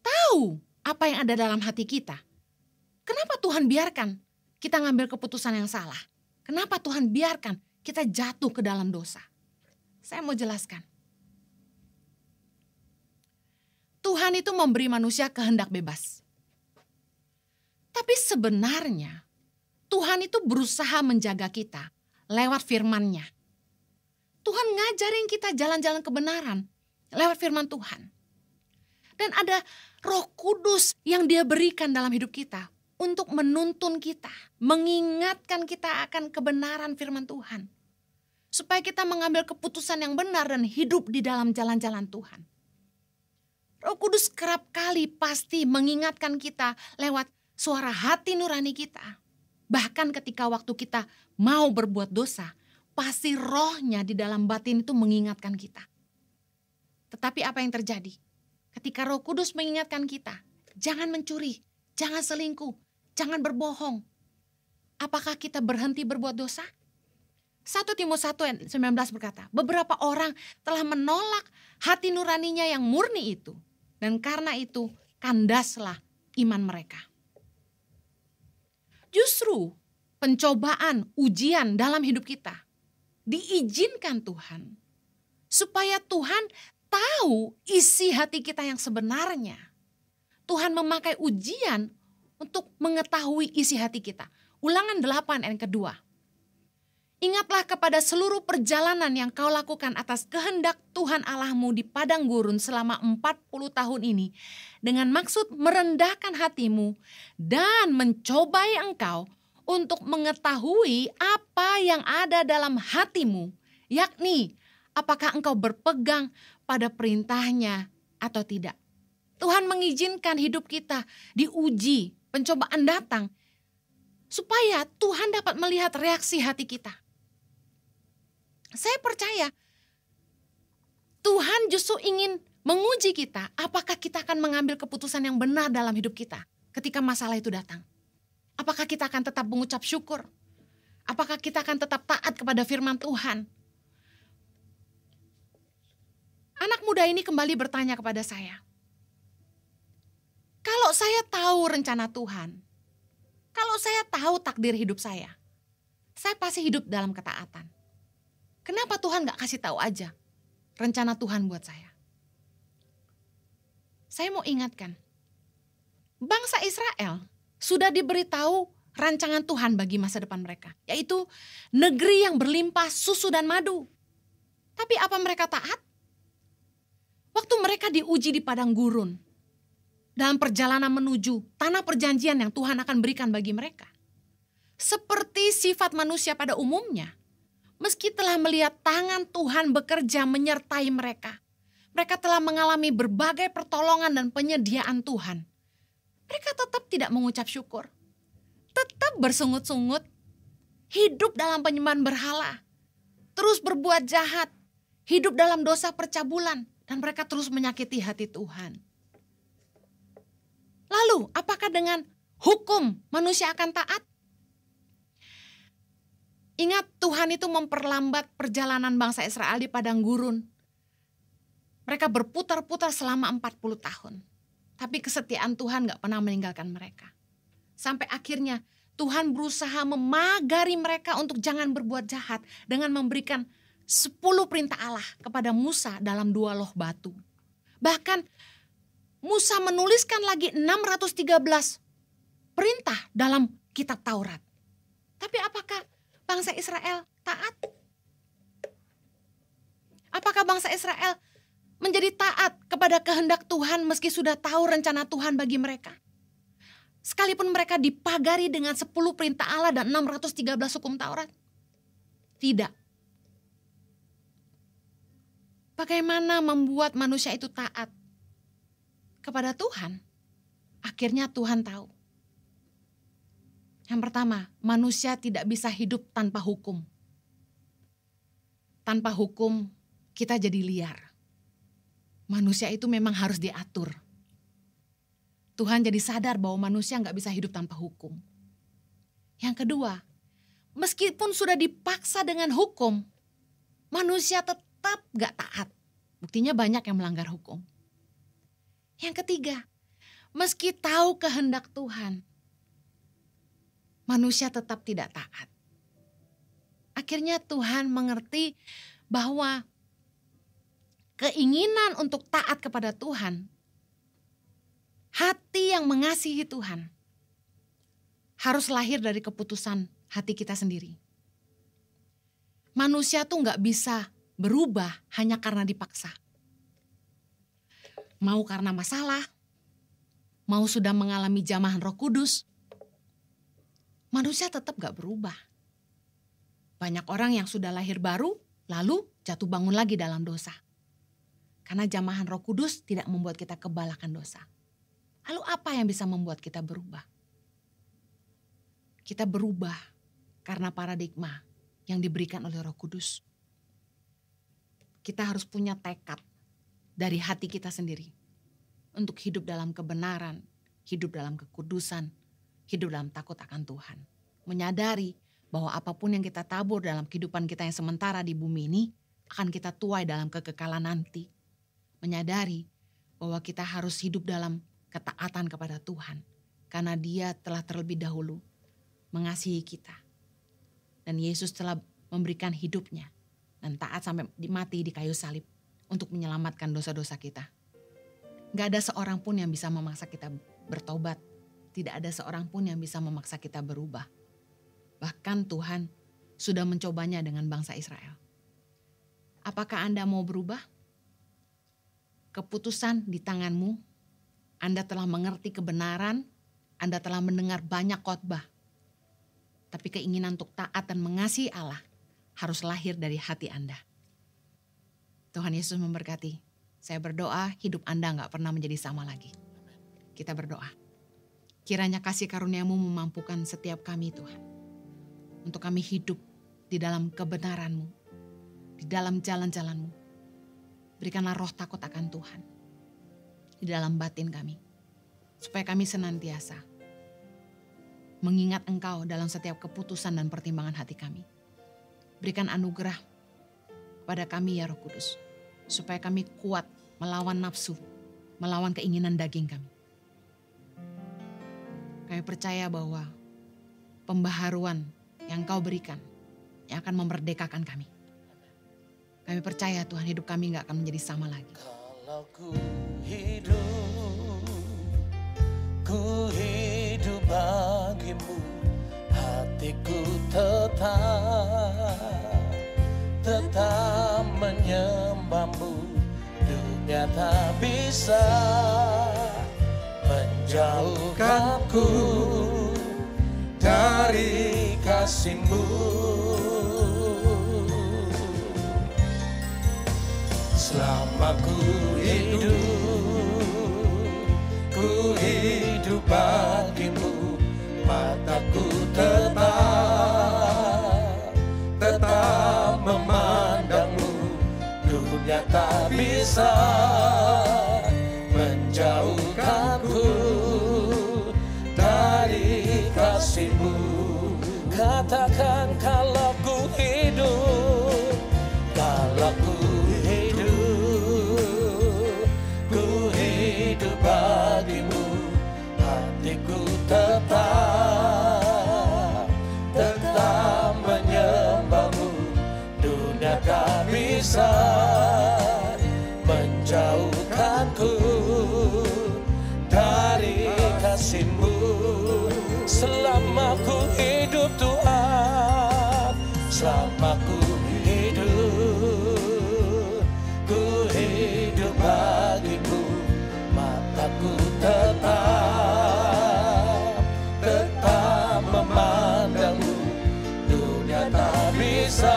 tahu apa yang ada dalam hati kita. Kenapa Tuhan biarkan kita ngambil keputusan yang salah? Kenapa Tuhan biarkan kita jatuh ke dalam dosa? Saya mau jelaskan. Tuhan itu memberi manusia kehendak bebas. Tapi sebenarnya Tuhan itu berusaha menjaga kita lewat firman-Nya. Tuhan ngajarin kita jalan-jalan kebenaran lewat firman Tuhan. Dan ada Roh Kudus yang Dia berikan dalam hidup kita untuk menuntun kita, mengingatkan kita akan kebenaran firman Tuhan. Supaya kita mengambil keputusan yang benar dan hidup di dalam jalan-jalan Tuhan. Roh Kudus kerap kali pasti mengingatkan kita lewat suara hati nurani kita. Bahkan ketika waktu kita mau berbuat dosa, pasti rohnya di dalam batin itu mengingatkan kita. Tetapi apa yang terjadi? Ketika Roh Kudus mengingatkan kita, jangan mencuri, jangan selingkuh, jangan berbohong. Apakah kita berhenti berbuat dosa? 1 Timotius 1:19 berkata, beberapa orang telah menolak hati nuraninya yang murni itu. Dan karena itu kandaslah iman mereka. Justru pencobaan, ujian dalam hidup kita diizinkan Tuhan, supaya Tuhan tahu isi hati kita yang sebenarnya. Tuhan memakai ujian untuk mengetahui isi hati kita. Ulangan 8 ayat kedua. Ingatlah kepada seluruh perjalanan yang kau lakukan atas kehendak Tuhan Allahmu di padang gurun selama 40 tahun ini, dengan maksud merendahkan hatimu dan mencobai engkau untuk mengetahui apa yang ada dalam hatimu, yakni apakah engkau berpegang pada perintahnya atau tidak. Tuhan mengizinkan hidup kita diuji, pencobaan datang, supaya Tuhan dapat melihat reaksi hati kita. Saya percaya Tuhan justru ingin menguji kita, apakah kita akan mengambil keputusan yang benar dalam hidup kita ketika masalah itu datang. Apakah kita akan tetap mengucap syukur? Apakah kita akan tetap taat kepada firman Tuhan? Anak muda ini kembali bertanya kepada saya, kalau saya tahu rencana Tuhan, kalau saya tahu takdir hidup saya pasti hidup dalam ketaatan. Kenapa Tuhan gak kasih tahu aja rencana Tuhan buat saya? Saya mau ingatkan, bangsa Israel sudah diberitahu rancangan Tuhan bagi masa depan mereka, yaitu negeri yang berlimpah susu dan madu. Tapi apa mereka taat? Waktu mereka diuji di padang gurun, dalam perjalanan menuju tanah perjanjian yang Tuhan akan berikan bagi mereka. Seperti sifat manusia pada umumnya, meski telah melihat tangan Tuhan bekerja menyertai mereka, mereka telah mengalami berbagai pertolongan dan penyediaan Tuhan. Mereka tetap tidak mengucap syukur, tetap bersungut-sungut, hidup dalam penyembahan berhala, terus berbuat jahat, hidup dalam dosa percabulan, dan mereka terus menyakiti hati Tuhan. Lalu, apakah dengan hukum manusia akan taat? Ingat, Tuhan itu memperlambat perjalanan bangsa Israel di padang gurun. Mereka berputar-putar selama 40 tahun. Tapi kesetiaan Tuhan gak pernah meninggalkan mereka. Sampai akhirnya Tuhan berusaha memagari mereka untuk jangan berbuat jahat dengan memberikan 10 perintah Allah kepada Musa dalam 2 loh batu. Bahkan Musa menuliskan lagi 613 perintah dalam kitab Taurat. Tapi apakah bangsa Israel taat? Apakah bangsa Israel menjadi taat kepada kehendak Tuhan meski sudah tahu rencana Tuhan bagi mereka? Sekalipun mereka dipagari dengan 10 perintah Allah dan 613 hukum Taurat. Tidak. Bagaimana membuat manusia itu taat kepada Tuhan? Akhirnya Tuhan tahu. Yang pertama, manusia tidak bisa hidup tanpa hukum. Tanpa hukum, kita jadi liar. Manusia itu memang harus diatur. Tuhan jadi sadar bahwa manusia gak bisa hidup tanpa hukum. Yang kedua, meskipun sudah dipaksa dengan hukum, manusia tetap gak taat. Buktinya banyak yang melanggar hukum. Yang ketiga, meski tahu kehendak Tuhan, manusia tetap tidak taat. Akhirnya Tuhan mengerti bahwa keinginan untuk taat kepada Tuhan, hati yang mengasihi Tuhan, harus lahir dari keputusan hati kita sendiri. Manusia tuh gak bisa berubah hanya karena dipaksa. Mau karena masalah, mau sudah mengalami jamahan Roh Kudus, manusia tetap gak berubah. Banyak orang yang sudah lahir baru, lalu jatuh bangun lagi dalam dosa. Karena jamahan Roh Kudus tidak membuat kita kebal akan dosa. Lalu apa yang bisa membuat kita berubah? Kita berubah karena paradigma yang diberikan oleh Roh Kudus. Kita harus punya tekad dari hati kita sendiri untuk hidup dalam kebenaran, hidup dalam kekudusan, hidup dalam takut akan Tuhan. Menyadari bahwa apapun yang kita tabur dalam kehidupan kita yang sementara di bumi ini akan kita tuai dalam kekekalan nanti. Menyadari bahwa kita harus hidup dalam ketaatan kepada Tuhan karena Dia telah terlebih dahulu mengasihi kita Dan Yesus telah memberikan hidupnya dan taat sampai mati di kayu salib untuk menyelamatkan dosa-dosa kita. Gak ada seorang pun yang bisa memaksa kita bertobat. Tidak ada seorang pun yang bisa memaksa kita berubah. Bahkan Tuhan sudah mencobanya dengan bangsa Israel. Apakah Anda mau berubah? Keputusan di tanganmu. Anda telah mengerti kebenaran. Anda telah mendengar banyak khotbah. Tapi keinginan untuk taat dan mengasihi Allah harus lahir dari hati Anda. Tuhan Yesus memberkati. Saya berdoa hidup Anda gak pernah menjadi sama lagi. Kita berdoa. Kiranya kasih karunia-Mu memampukan setiap kami Tuhan. Untuk kami hidup di dalam kebenaran-Mu. Di dalam jalan-jalan-Mu. Berikanlah roh takut akan Tuhan. Di dalam batin kami. Supaya kami senantiasa mengingat Engkau dalam setiap keputusan dan pertimbangan hati kami. Berikan anugerah pada kami ya Roh Kudus. Supaya kami kuat melawan nafsu, melawan keinginan daging kami. Kami percaya bahwa pembaharuan yang Engkau berikan yang akan memerdekakan kami. Kami percaya Tuhan hidup kami gak akan menjadi sama lagi. Kalau ku hidup bagimu, hatiku tetap menyembahmu. Dunia tak bisa menjauhkanku dari kasih-Mu. Selama ku hidup bagimu, mataku tetap memandangmu. Dunia tak bisa menjauhkanku dari kasih-Mu. Katakan kalau ku hidup bagimu, hatiku tetap menyembahmu. Dunia tak bisa menjauhkanku dari kasih-Mu. Selama ku hidup Tuhan, selama ku hidup bagimu, mataku tetap memandangmu. Dunia tak bisa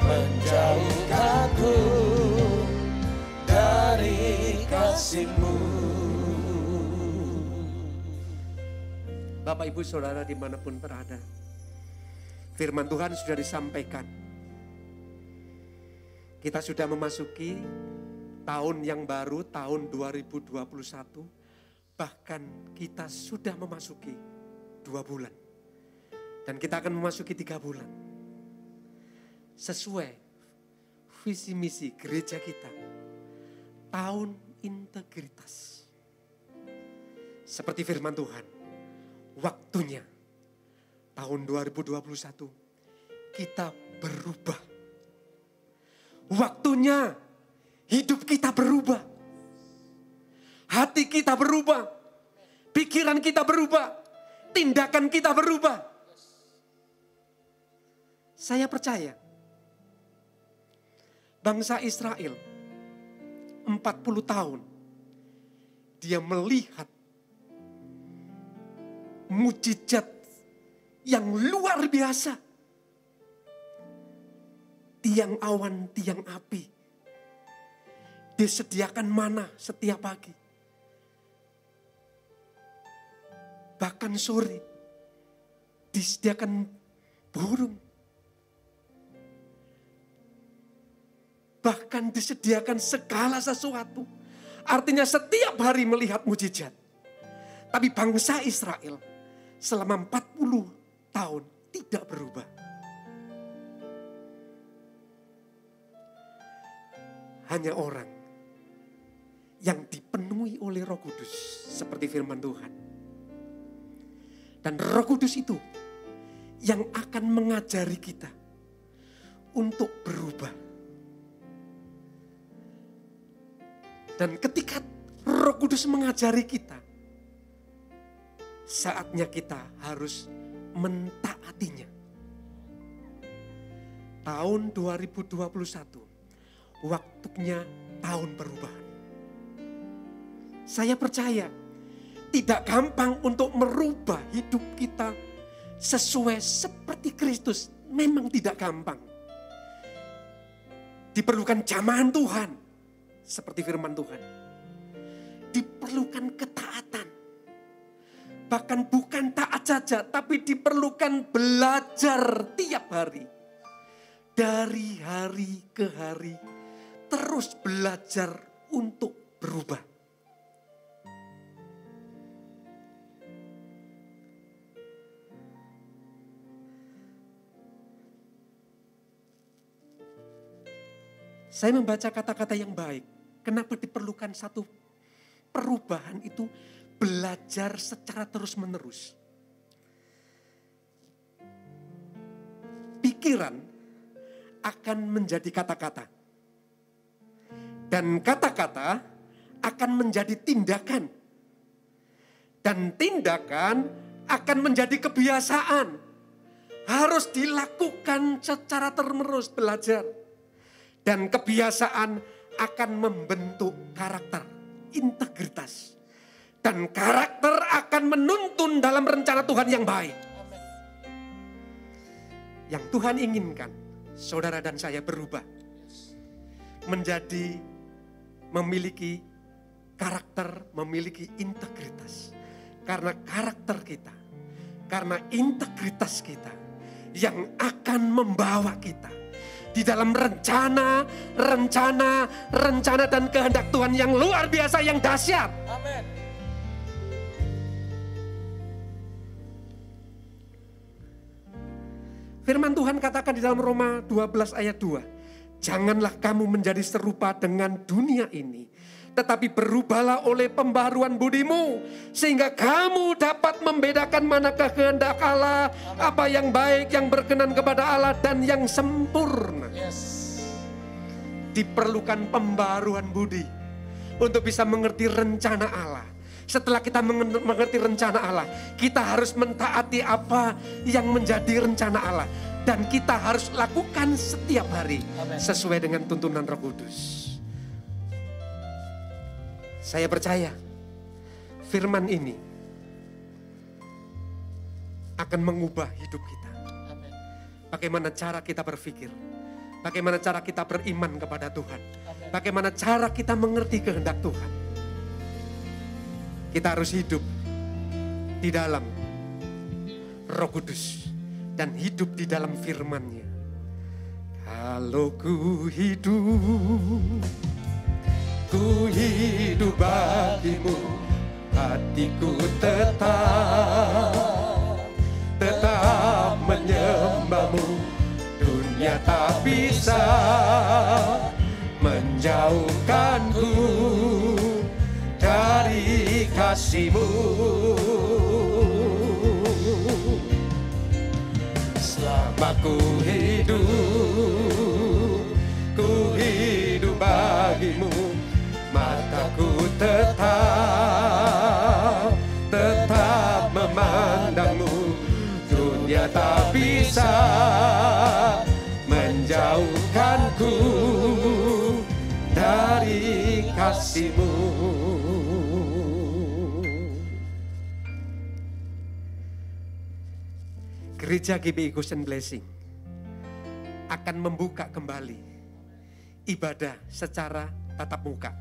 menjauhkanku dari kasih-Mu. Bapak Ibu Saudara dimanapun berada, firman Tuhan sudah disampaikan. Kita sudah memasuki tahun yang baru, tahun 2021. Bahkan kita sudah memasuki 2 bulan. Dan kita akan memasuki 3 bulan. Sesuai visi misi gereja kita. Tahun integritas. Seperti firman Tuhan. Waktunya tahun 2021 kita berubah. Waktunya hidup kita berubah. Hati kita berubah. Pikiran kita berubah. Tindakan kita berubah. Saya percaya bangsa Israel 40 tahun dia melihat mujizat yang luar biasa. Tiang awan, tiang api. Disediakan mana setiap pagi. Bahkan sore disediakan burung. Bahkan disediakan segala sesuatu. Artinya setiap hari melihat mujizat. Tapi bangsa Israel selama 40 tahun tidak berubah. Hanya orang yang dipenuhi oleh Roh Kudus seperti firman Tuhan. Dan Roh Kudus itu yang akan mengajari kita untuk berubah. Dan ketika Roh Kudus mengajari kita, saatnya kita harus mentaatinya. Tahun 2021, waktunya tahun perubahan. Saya percaya tidak gampang untuk merubah hidup kita sesuai seperti Kristus. Memang tidak gampang. Diperlukan jamahan Tuhan, seperti firman Tuhan. Diperlukan ketaatan. Bahkan bukan taat saja, tapi diperlukan belajar tiap hari. Dari hari ke hari, terus belajar untuk berubah. Saya membaca kata-kata yang baik. Kenapa diperlukan satu perubahan itu? Belajar secara terus-menerus. Pikiran akan menjadi kata-kata. Dan kata-kata akan menjadi tindakan. Dan tindakan akan menjadi kebiasaan. Harus dilakukan secara terus-menerus belajar. Dan kebiasaan akan membentuk karakter, integritas. Dan karakter akan menuntun dalam rencana Tuhan yang baik. Yang Tuhan inginkan, saudara dan saya berubah. Menjadi, memiliki karakter, memiliki integritas. Karena karakter kita, karena integritas kita yang akan membawa kita di dalam rencana dan kehendak Tuhan yang luar biasa, yang dahsyat. Amin. Firman Tuhan katakan di dalam Roma 12 ayat 2. Janganlah kamu menjadi serupa dengan dunia ini, tetapi berubahlah oleh pembaharuan budimu, sehingga kamu dapat membedakan manakah kehendak Allah, apa yang baik, yang berkenan kepada Allah, dan yang sempurna. Diperlukan pembaharuan budi untuk bisa mengerti rencana Allah. Setelah kita mengerti rencana Allah, kita harus mentaati apa yang menjadi rencana Allah. Dan kita harus lakukan setiap hari sesuai dengan tuntunan Roh Kudus. Saya percaya firman ini akan mengubah hidup kita. Bagaimana cara kita berpikir, bagaimana cara kita beriman kepada Tuhan, bagaimana cara kita mengerti kehendak Tuhan. Kita harus hidup di dalam Roh Kudus dan hidup di dalam firman-Nya. Kalau ku hidup bagimu, hatiku tetap menyembahmu. Dunia tak bisa menjauhkanku dari kasih-Mu. Selama ku hidup bagimu, mataku tetap memandangmu. Dunia tak bisa menjauhkanku dari kasih-Mu. Gereja GBI Goshen Blessing akan membuka kembali ibadah secara tatap muka.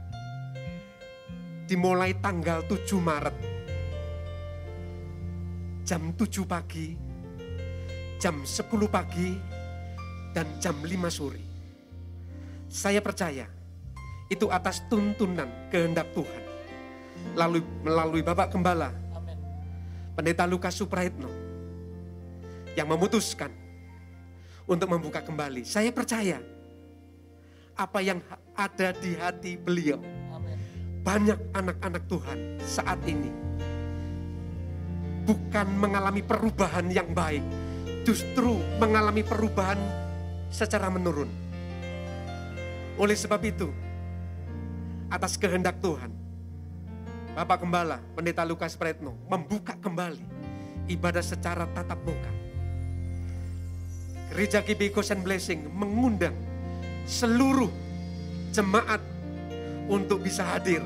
Dimulai tanggal 7 Maret, jam 7 pagi, jam 10 pagi, dan jam 5 sore. Saya percaya itu atas tuntunan kehendak Tuhan. Melalui Bapak Gembala, Pendeta Lukas Suprayitno, yang memutuskan untuk membuka kembali. Saya percaya apa yang ada di hati beliau. Banyak anak-anak Tuhan saat ini bukan mengalami perubahan yang baik, justru mengalami perubahan secara menurun. Oleh sebab itu, atas kehendak Tuhan, Bapak Gembala Pendeta Lukas Suprayitno membuka kembali ibadah secara tatap muka. Gereja GBI Goshen Blessing mengundang seluruh jemaat untuk bisa hadir.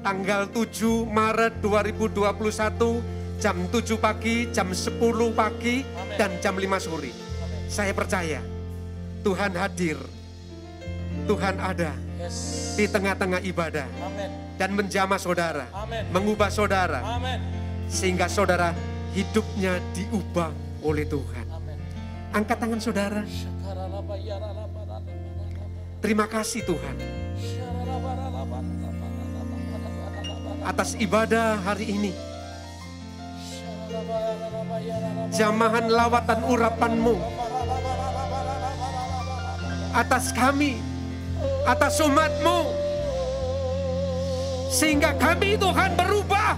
Tanggal 7 Maret 2021 jam 7 pagi, jam 10 pagi, dan jam 5 sore. Saya percaya Tuhan hadir, Tuhan ada di tengah-tengah ibadah dan menjamah saudara, mengubah saudara, sehingga saudara hidupnya diubah oleh Tuhan. Angkat tangan saudara. Terima kasih Tuhan atas ibadah hari ini. Jamahan lawatan urapan-Mu atas kami, atas umat-Mu, sehingga kami Tuhan berubah,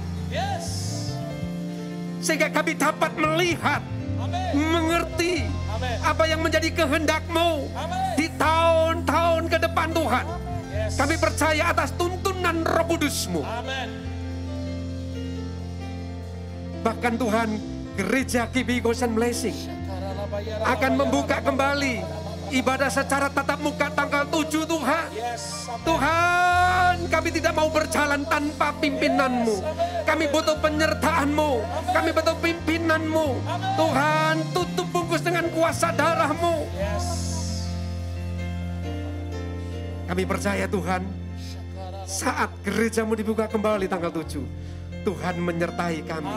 sehingga kami dapat melihat, mengerti apa yang menjadi kehendak-Mu di tahun-tahun ke depan Tuhan. Kami percaya atas tuntunan Roh Kudus-Mu. Bahkan Tuhan, Gereja GBI Goshen Blessing akan membuka kembali ibadah secara tatap muka tanggal 7 Tuhan. Tuhan, kami tidak mau berjalan tanpa pimpinan-Mu. Kami butuh penyertaan-Mu. Kami butuh pimpinan-Mu. Tuhan, tutup bungkus dengan kuasa darah-Mu. Kami percaya Tuhan, saat gereja-Mu dibuka kembali tanggal 7, Tuhan menyertai kami,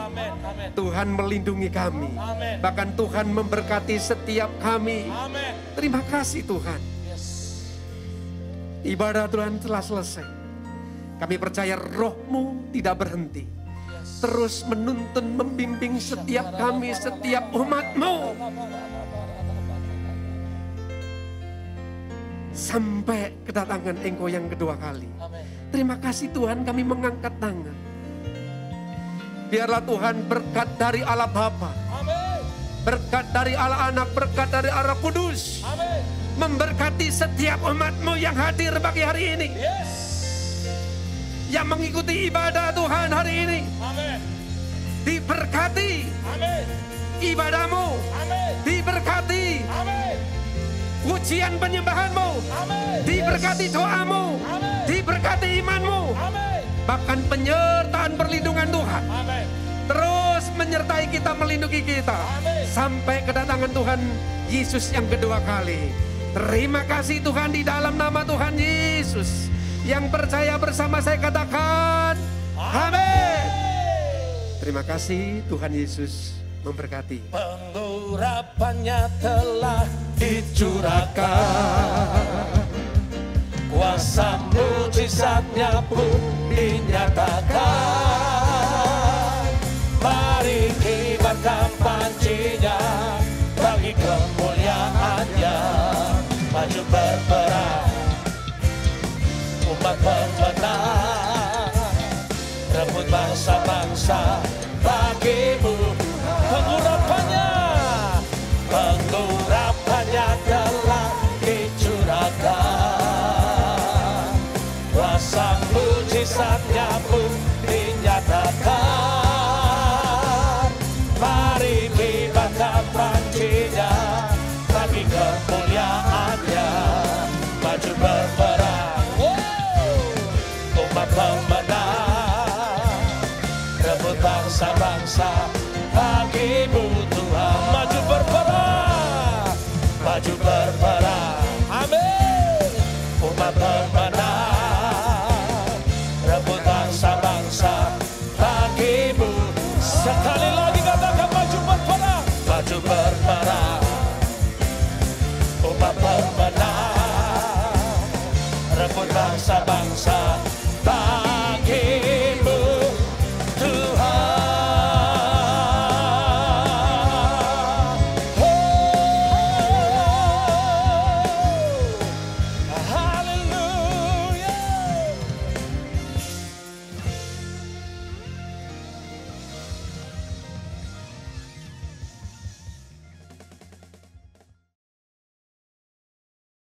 Tuhan melindungi kami, bahkan Tuhan memberkati setiap kami. Terima kasih Tuhan. Ibadah Tuhan telah selesai. Kami percaya Roh-Mu tidak berhenti, terus menuntun, membimbing setiap kami, setiap umat-Mu, sampai kedatangan Engkau yang kedua kali. Terima kasih Tuhan, kami mengangkat tangan. Biarlah Tuhan berkat dari Allah Bapa, berkat dari Allah Anak, berkat dari Allah Kudus, memberkati setiap umat-Mu yang hadir pagi hari ini, yang mengikuti ibadah Tuhan hari ini. Diberkati ibadah-Mu, diberkati ujian penyembahan-Mu, diberkati doa-Mu, diberkati iman-Mu, bahkan penyertaan perlindungan Tuhan terus menyertai kita, melindungi kita sampai kedatangan Tuhan Yesus yang kedua kali. Terima kasih Tuhan, di dalam nama Tuhan Yesus. Yang percaya bersama saya katakan amin. Terima kasih, Tuhan Yesus memberkati. Pengurapannya telah dicurahkan, kuasa mujizatnya pun dinyatakan. Mari kibarkan pancinya bagi kemuliaannya. Maju berperang umat pemenang, rebut bangsa-bangsa bagimu.